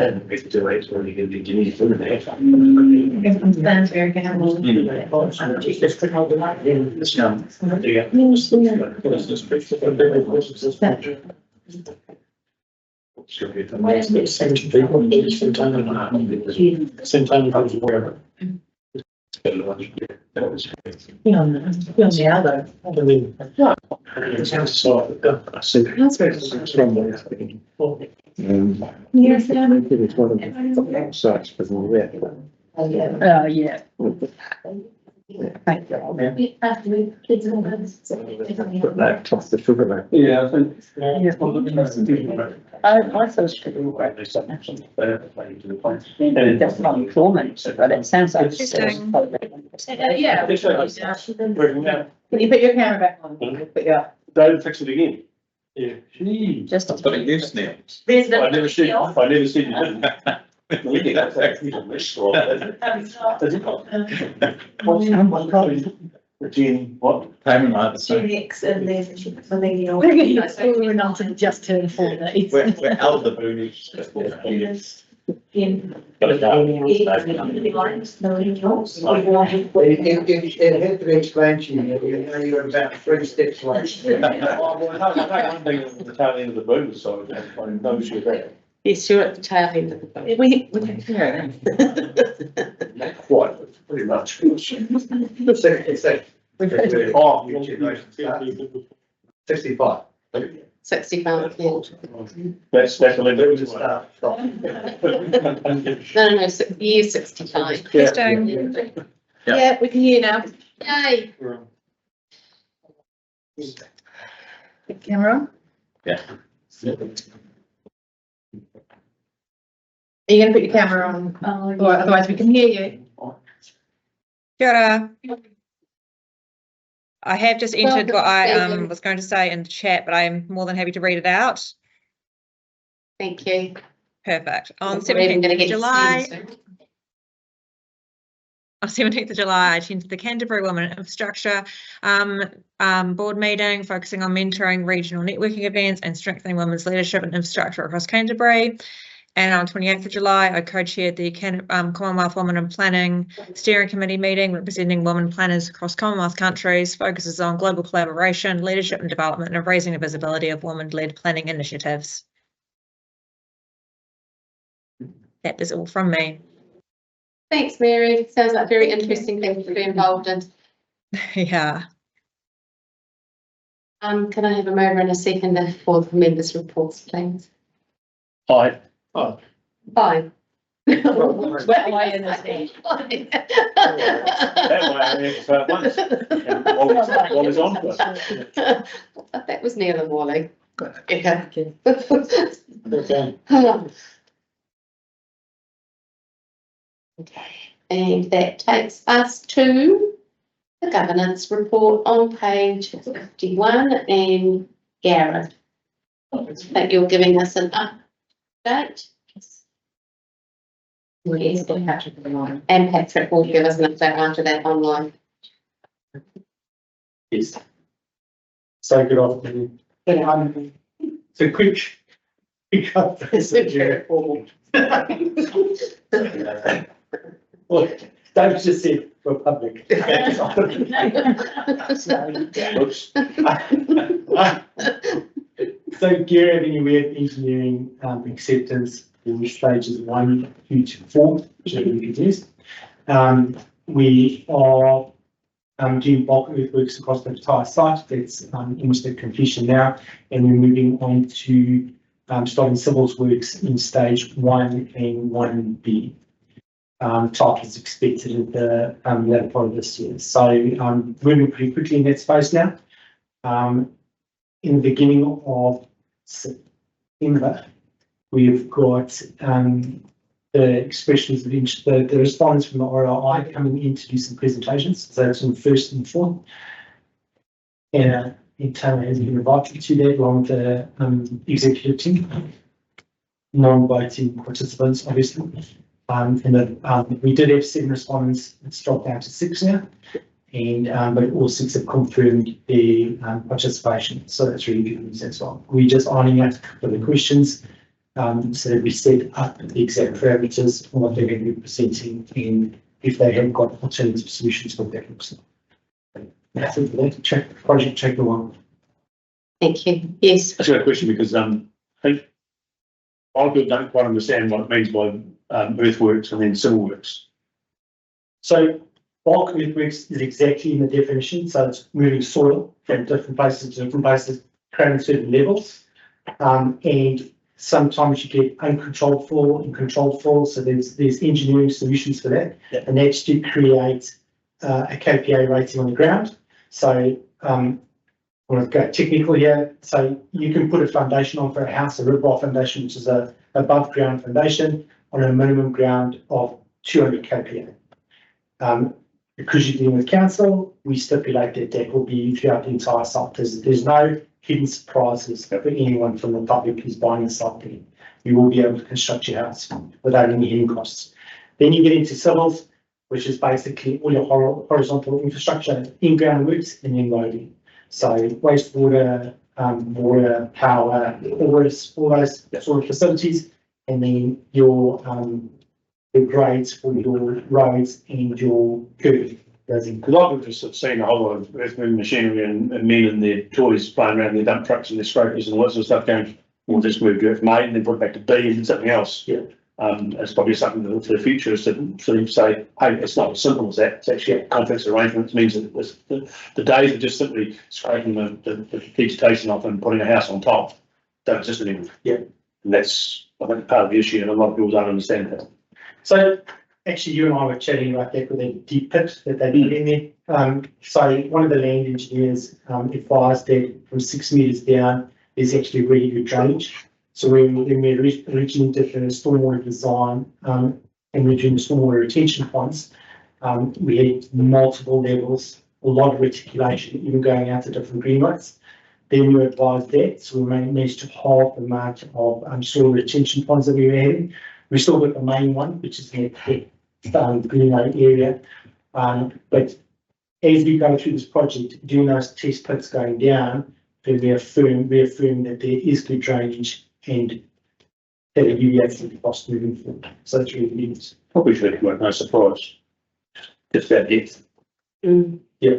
And if do it, really good, you need to do it. Stands very Sometimes I was aware. Yes, it's one of the sites for the wet. Yeah. Thank you. Put that top the sugar back. Yeah, I think. I thought it was pretty great. That's not performance, but it sounds like. Yeah. Can you put your camera back on? Put your. Don't fix it again. Yeah. Just. I've got it used now. I never seen you didn't. That's actually a mess. What? Payment like the same. X and then We're not in just turned 4 days. We're elder boonies. It had to be explained to you, you know, you're about 3 steps away. One thing at the tail end of the boom, so I know you're there. Yes, you're at the tail end of the boat. Not quite, pretty much. Oh, 65. 65, yeah. That's a little bit. No, year 65. Testing. Yeah, we can hear you now. Yay. Camera on? Yeah. Are you gonna put your camera on? Or otherwise we can hear you. Kia ora. I have just entered what I Welcome. was going to say in the chat, but I'm more than happy to read it out. Thank you. Perfect. On We're even 17th gonna of get July, July. on 17th of July, I attended the Canterbury Women Infrastructure board meeting, focusing on mentoring, regional networking events and strengthening women's leadership and infrastructure across Canterbury. And on 28th of July, I co-chaired the Commonwealth Women in Planning Steering Committee meeting representing women planners across Commonwealth countries, focuses on global collaboration, leadership and development, and raising the visibility of women-led planning initiatives. That is all from me. Thanks, Mary. Sounds like very interesting things to be involved in. Yeah. Can I have a mover and a seconder for the members' reports, please? Aye. Fine. Well, I understand. That way I answer that once. And what was on to it. That was near the Wally. Yeah. Okay, and that takes us to the governance report on page 51, and Gareth, that you're giving us an update. Yes, and Patrick will give us an update after that online. Yes. So good afternoon. So quick update. Well, don't just say for public. So Gary Avenue, we have engineering acceptance in stages 1 through to 4, which are being produced. We are doing bulk earthworks across the entire site. That's almost at completion now, and we're moving on to starting civils works in stage 1 and 1B. Top is expected at the latter part of this year. So moving pretty quickly in that space now. In the beginning of September, we've got the expressions of interest, the respondents from the RLI coming in to do some presentations. So that's in first and fourth. And Taylor has been invited to that along with the executive team, non-voting participants, obviously. We did have 7 respondents. It's dropped down to 6 now, and but all 6 have confirmed their participation. So that's really good news as well. We're just ironing out a couple of the questions so that we set up the exact parameters for what they're going to be presenting, and if they have got alternative solutions, what that looks like. That's it for that. Project chapter 1. Thank you. Yes. That's a good question, because I think a lot of people don't quite understand what it means by earthworks and then civil works. So bulk earthworks is exactly in the definition. So it's moving soil from different places to different places, creating certain levels. And sometimes you get uncontrolled fall and controlled fall. So there's engineering solutions for that. Yep. And that's to create a KPA rating on the ground. So I want to go technical here. So you can put a foundation on for a house, a rip-off foundation, which is a above ground foundation on a minimum ground of 200 kPa. Because you're dealing with council, we stipulate that that will be throughout the entire site. There's no hidden surprises for anyone from the public who's buying the site. You will be able to construct your house without any hidden costs. Then you get into civils, which is basically all your horizontal infrastructure, in-ground works and then roading. So wastewater, water, power, all those sort of facilities, and then your the grades for your roads and your curving. Because I've just seen a whole lot of earth-moving machinery and men and their toys flying around their dump trucks and their scrapers and all that sort of stuff going, well, this moved to F8 and then put it back to B and something else. Yeah. It's probably something that for the future is to sort of say, hey, it's not as simple as that. It's actually a complex arrangement. It means that the days of just simply scraping the vegetation off and putting a house on top don't exist anymore. Yeah. And that's, I think, part of the issue, and a lot of people don't understand that. So actually, you and I were chatting about that with a deep pit that they did in there. So one of the land engineers advised that from 6 meters down, there's actually really good drainage. So when we originally did the stormwater design and we're doing the stormwater retention ponds, we had multiple levels, a lot of reticulation, even going out to different greenways. Then we advised that, so we managed to halve the amount of soil retention ponds that we were having. We still got the main one, which is in the greenway area. But as we go through this project, doing those test pits going down, then we affirm that there is good drainage and had a really absolute cost moving forward. So it's really neat. Probably should have come out, no surprise. Just that depth. Yeah.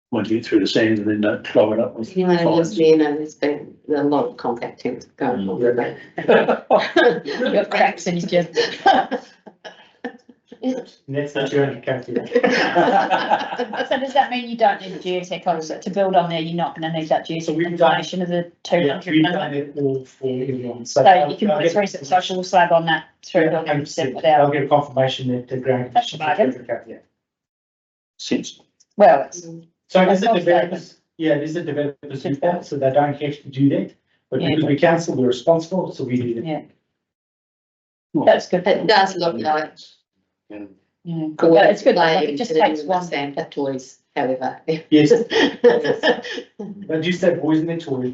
Once you get through the sand and then plow it up with. Anyone who lives there knows there's been a lot of contacting going on. You've got cracks in his gym. That's the journey, Kathy. So does that mean you don't need a geotech officer to build on there? You're not going to need that geotech information of the 200 We've minimum? done it all for everyone. So you can put a 365 social slab on that through building 100% I'll without. get a confirmation that the ground. That's a bargain. Since. Well, it's. So there's That's a not developers, there's a developers do that, so they don't have to do that. But Yeah. because we council, we're responsible, so we do that. Yeah. That's good. It does look like. Yeah. But it's good. Like, it just takes one. Sand toys, however. Yes. But you said boys in the toilet.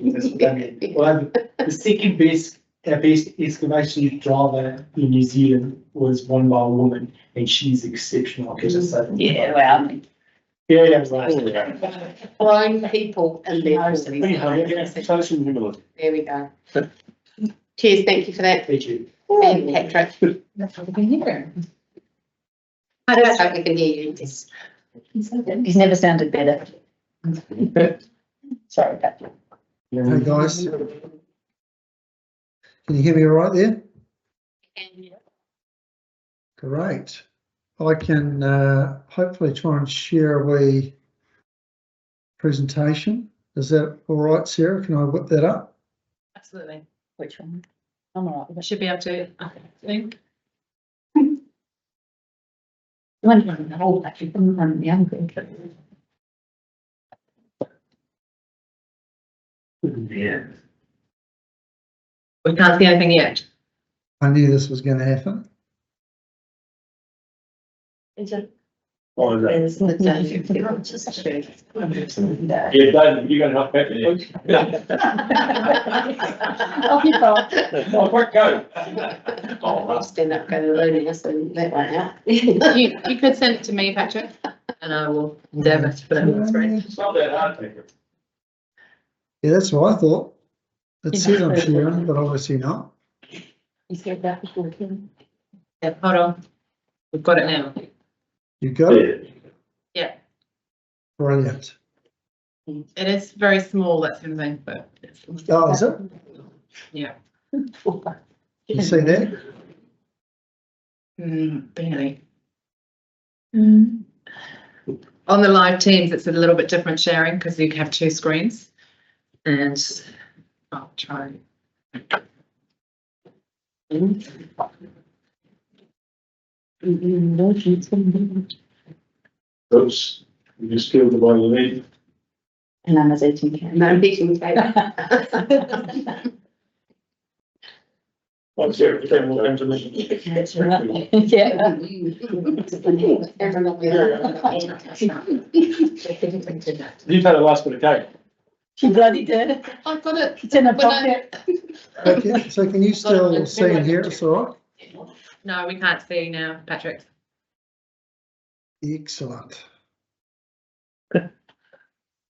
Well, the second best excavation driver in New Zealand was won by a woman, and she's exceptional. I can just say. Yeah, well. Yeah, that was nice. Blind people in their forties. There we go. Cheers, thank you for that. Thank you. And Patrick. That's what we can hear. I just hope we can hear you. He's never sounded better. Sorry, Patrick. Hey guys. Can you hear me all right there? Great. I can hopefully try and share a wee presentation. Is that all right, Sarah? Can I whip that up? Absolutely. Which one? I'm all right with I it. should be able to, I think. One from the whole, actually, from the young group. Yeah. We can't see anything yet. I knew this was going to happen. Is it? Oh, is that? There's the Yeah, David, you gonna help Pat? Off you go. Oh, quick, go. I'll stand up, go to loneliness and that one out. You could send it to me, Patrick, and I will endeavour to put it on the screen. It's not that hard, Patrick. Yeah, that's what I thought. It said I'm sharing, but obviously not. You said that before, Kim. Yeah, hold on. We've got it now. You got it? Yeah, Brilliant. it is very small, that's the thing, but it's, Oh, is it? yeah. You see that? Barely. On the live teams, it's a little bit different sharing because you have two screens. And I'll try. Oops, you just killed the one you need. And I'm as eating cake. No, I'm eating cake. What's your camera will come to me? That's right. Yeah. You've had a last bit of cake. She bloody did. I've got it. It's in her pocket. Okay, so can you still see and hear us all right? No, we can't see now, Patrick. Excellent.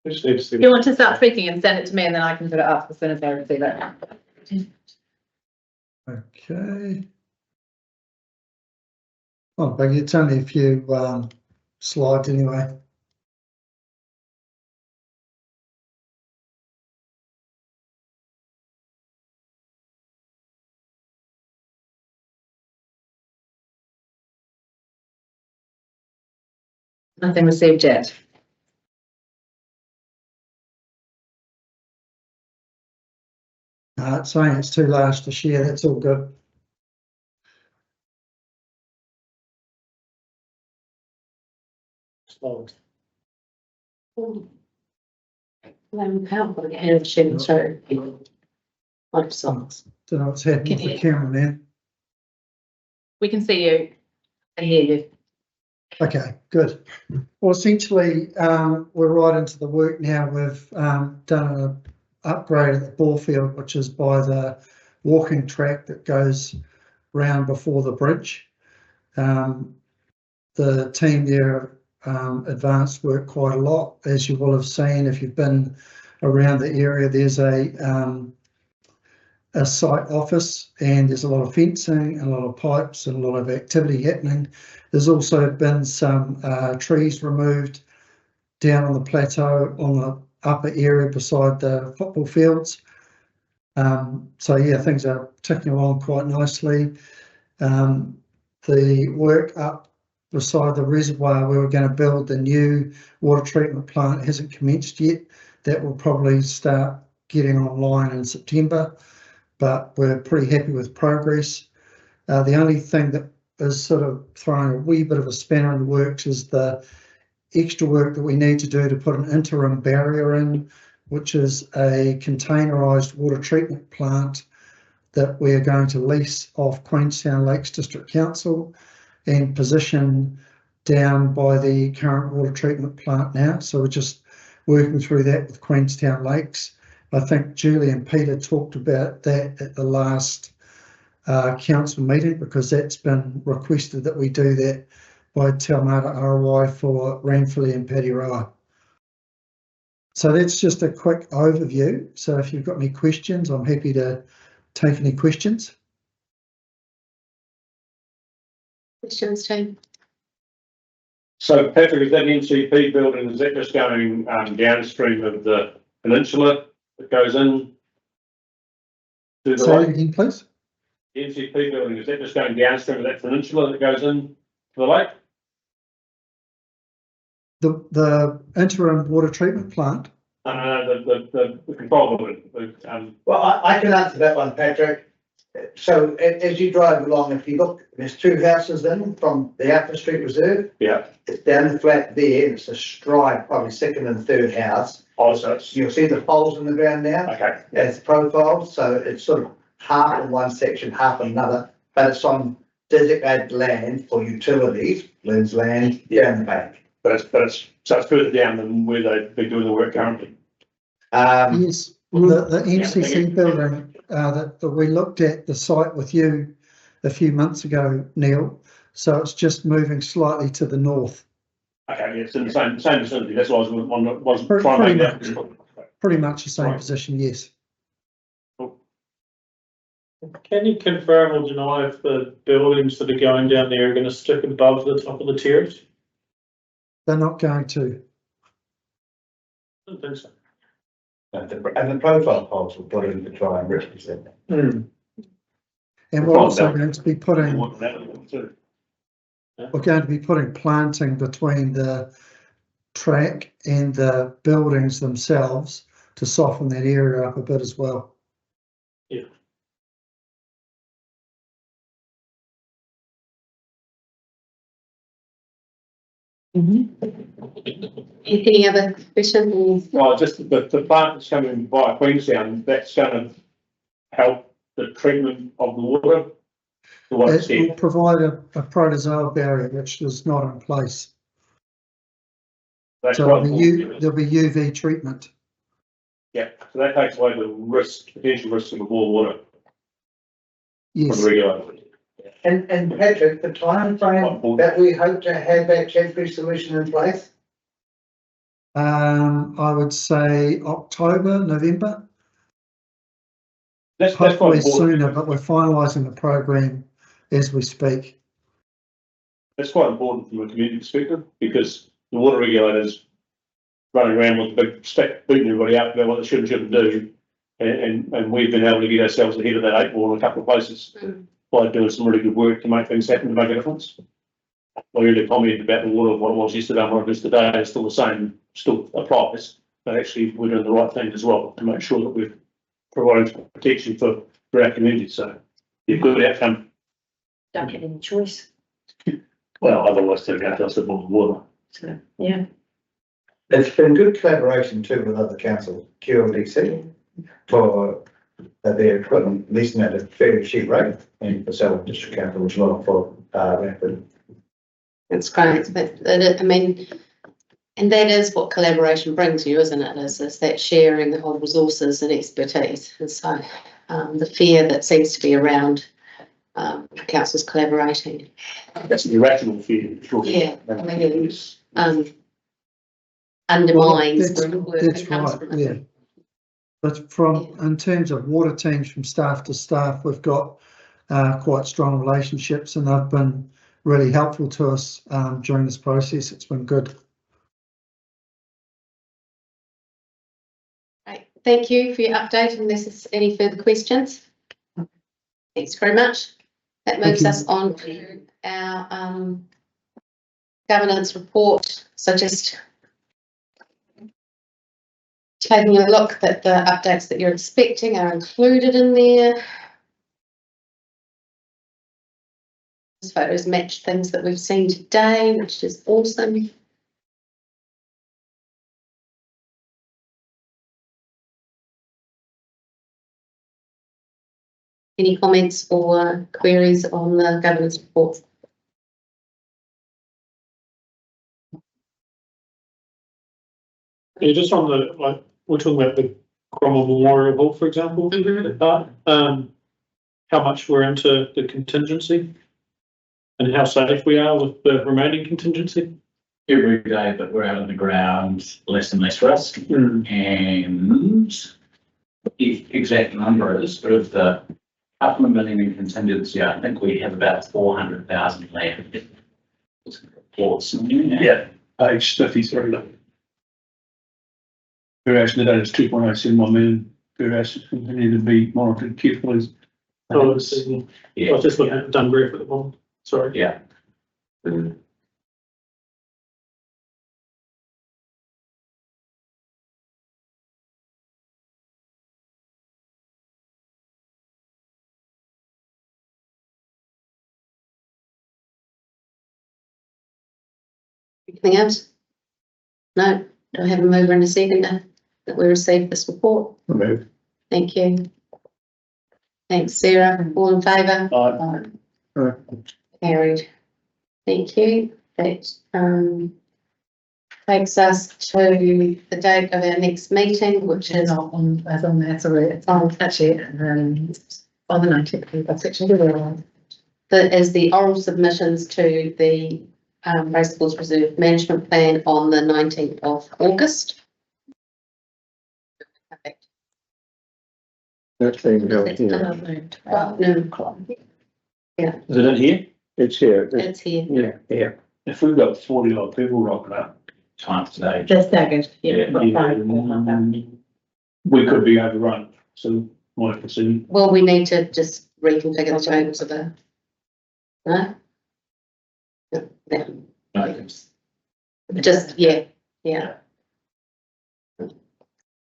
If you want to start speaking and send it to me and then I can put it up as soon as I receive it. Okay. Oh, but it's only a few slides anyway. Nothing received yet. It's saying it's too large to share. That's all good. Don't know what's happening with the camera now. We can see you and hear you. Okay, good. Well, essentially, we're right into the work now. We've done an upgrade at the ball field, which is by the walking track that goes round before the bridge. The team there advanced work quite a lot, as you will have seen if you've been around the area. There's a a site office, and there's a lot of fencing and a lot of pipes and a lot of activity happening. There's also been some trees removed down on the plateau on the upper area beside the football fields. So yeah, things are ticking along quite nicely. The work up beside the reservoir where we're going to build the new water treatment plant hasn't commenced yet. That will probably start getting online in September, but we're pretty happy with progress. The only thing that is sort of throwing a wee bit of a spanner in the works is the extra work that we need to do to put an interim barrier in, which is a containerised water treatment plant that we are going to lease off Queenstown Lakes District Council and position down by the current water treatment plant now. So we're just working through that with Queenstown Lakes. I think Julie and Peter talked about that at the last council meeting, because that's been requested that we do that by Taumata ROI for Ranfurly and Patiroa. So that's just a quick overview. So if you've got any questions, I'm happy to take any questions. Questions, team? So Patrick, is that NCP building, is that just going downstream of the peninsula that goes in to the Say lake? it again, please. The NCP building, is that just going downstream of that peninsula that goes in to the lake? The interim water treatment plant. The control building. Well, I can answer that one, Patrick. So as you drive along, if you look, there's two houses in from the Upper Street Reserve. Yeah. It's down the flat there, and it's a stride, probably second and third house. Oh, so it's, You'll see the poles in the ground now. okay. As profiles, so it's sort of half in one section, half in another, but it's on designated land for utilities, Lynn's land, down the bank. But it's so it's further down than where they're doing the work currently. Yes, the MCC building that we looked at the site with you a few months ago, Neil. So it's just moving slightly to the north. Okay, yeah, it's in the same vicinity. That's why I wasn't trying to make that. Pretty much the same position, yes. Can you confirm or deny if the buildings that are going down there are going to stick above the top of the terrace? They're not going to. I don't think so. And the profile poles will put in to try and represent that. And we're also going to be putting, planting between the track and the buildings themselves to soften that area up a bit as well. Yeah. Any other questions? Well, just the plant that's coming via Queenstown, that's going to help the treatment of the water. To what It extent? will provide a protozoal barrier which is not in place. That's So quite there'll be UV treatment. Yeah, so that takes away the potential risk of the more water from Yes. the regulator. And Patrick, the time frame that we hope to have that temporary solution in place? I would say October, November. That's quite Hopefully important. sooner, but we're finalising the program as we speak. That's quite important from a community perspective, because the water regulators running around with the big stick beating everybody up about what they should and shouldn't do. And we've been able to get ourselves ahead of that 8 ball in a couple of places by doing some really good work to make things happen, to make a difference. I really commented about the water, what it was yesterday and what it is today, it's still the same, still applies, but actually we're doing the right thing as well to make sure that we're providing protection for our community. So a good outcome. Don't get any choice. Well, otherwise they're going to us the water. So, yeah. It's been good collaboration too with other councils, QLDC, for their equipment leasing at a fairly cheap rate, and for Selwyn District Council as well for Ranfurly. It's great, but I mean, and that is what collaboration brings you, isn't it? Is that sharing of resources and expertise. And so the fear that seems to be around councils collaborating. That's the irrational fear. Sure. Yeah, I mean, undermines the work that comes from it. Yeah. But in terms of water teams from staff to staff, we've got quite strong relationships and they've been really helpful to us during this process. It's been good. Right, thank you for your update unless there's any further questions. Thanks very much. That moves us on to our governance report. So just taking a look that the updates that you're expecting are included in there. These photos match things that we've seen today, which is awesome. Any comments or queries on the governance report? Yeah, just on the, like, we're talking about the Cromwell Memorial Hall, for example. How much we're into the contingency and how safe we are with the remaining contingency? Every day that we're out on the ground, less and less risk. And the exact number is, but of the $500,000 in contingency, I think we have about 400,000 left. Yeah, page 53. Variation today is 2.071 million. Variation continue to be monitored carefully. Oh, I was just looking at Dungrave at the moment. Sorry. Yeah. Anything else? No, do I have a mover and a seconder that we received this report? Move. Thank you. Thanks, Sarah. All in favour? Aye. Carried. Thank you. That takes us to the date of our next meeting, which is on there, sorry, it's on actually on the 19th. That's actually that is the oral submissions to the Racecourse Reserve Management Plan on the 19th of August. That's been built here. 12 noon o'clock. Yeah, Is it in here? It's here. it's here. Yeah, yeah. If we've got 40 odd people rocking up, Time today. Just staggered. we could be overrun. So might proceed. Well, we need to just reconfigure the tables of the. No? Yeah. No. Just, yeah.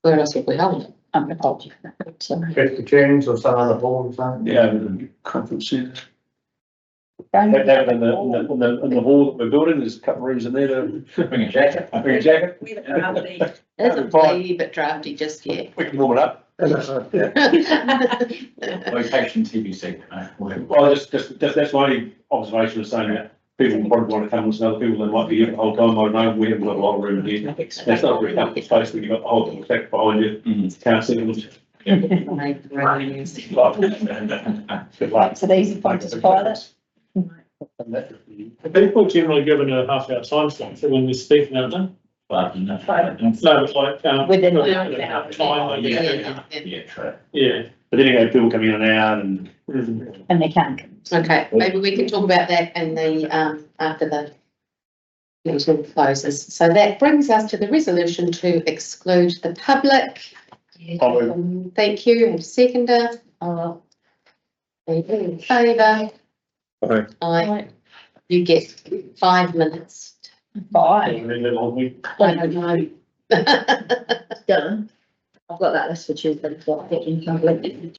Where else would we hold it? I'm going to hold you. Fifty James or some other hall or something? Yeah, the conference centre. In the hall that we're building, there's a couple of rooms in there to Bring a jacket. bring a jacket. It isn't wee bit drafty just yet. We can warm it up. Location TBC. Well, that's my observation of saying that people probably want to come with other people that might be here the whole time. I know we haven't got a lot of room here. That's not very comfortable space when you've got the whole stack behind you. Can't see it. Good luck. It's an easy point to pilot. People generally given a half-hour time slot for when we're speaking, don't they? But no, it's like Within time, yeah, true. yeah. But then again, people come in and out and. And they can. Okay, maybe we can talk about that in the, after the meeting closes. So that brings us to the resolution to exclude the public. Thank you, and seconder. In favour? Aye. Aye. You get 5 minutes. Bye. I don't know. Done. I've got that list for Tuesday. So I'll get in public.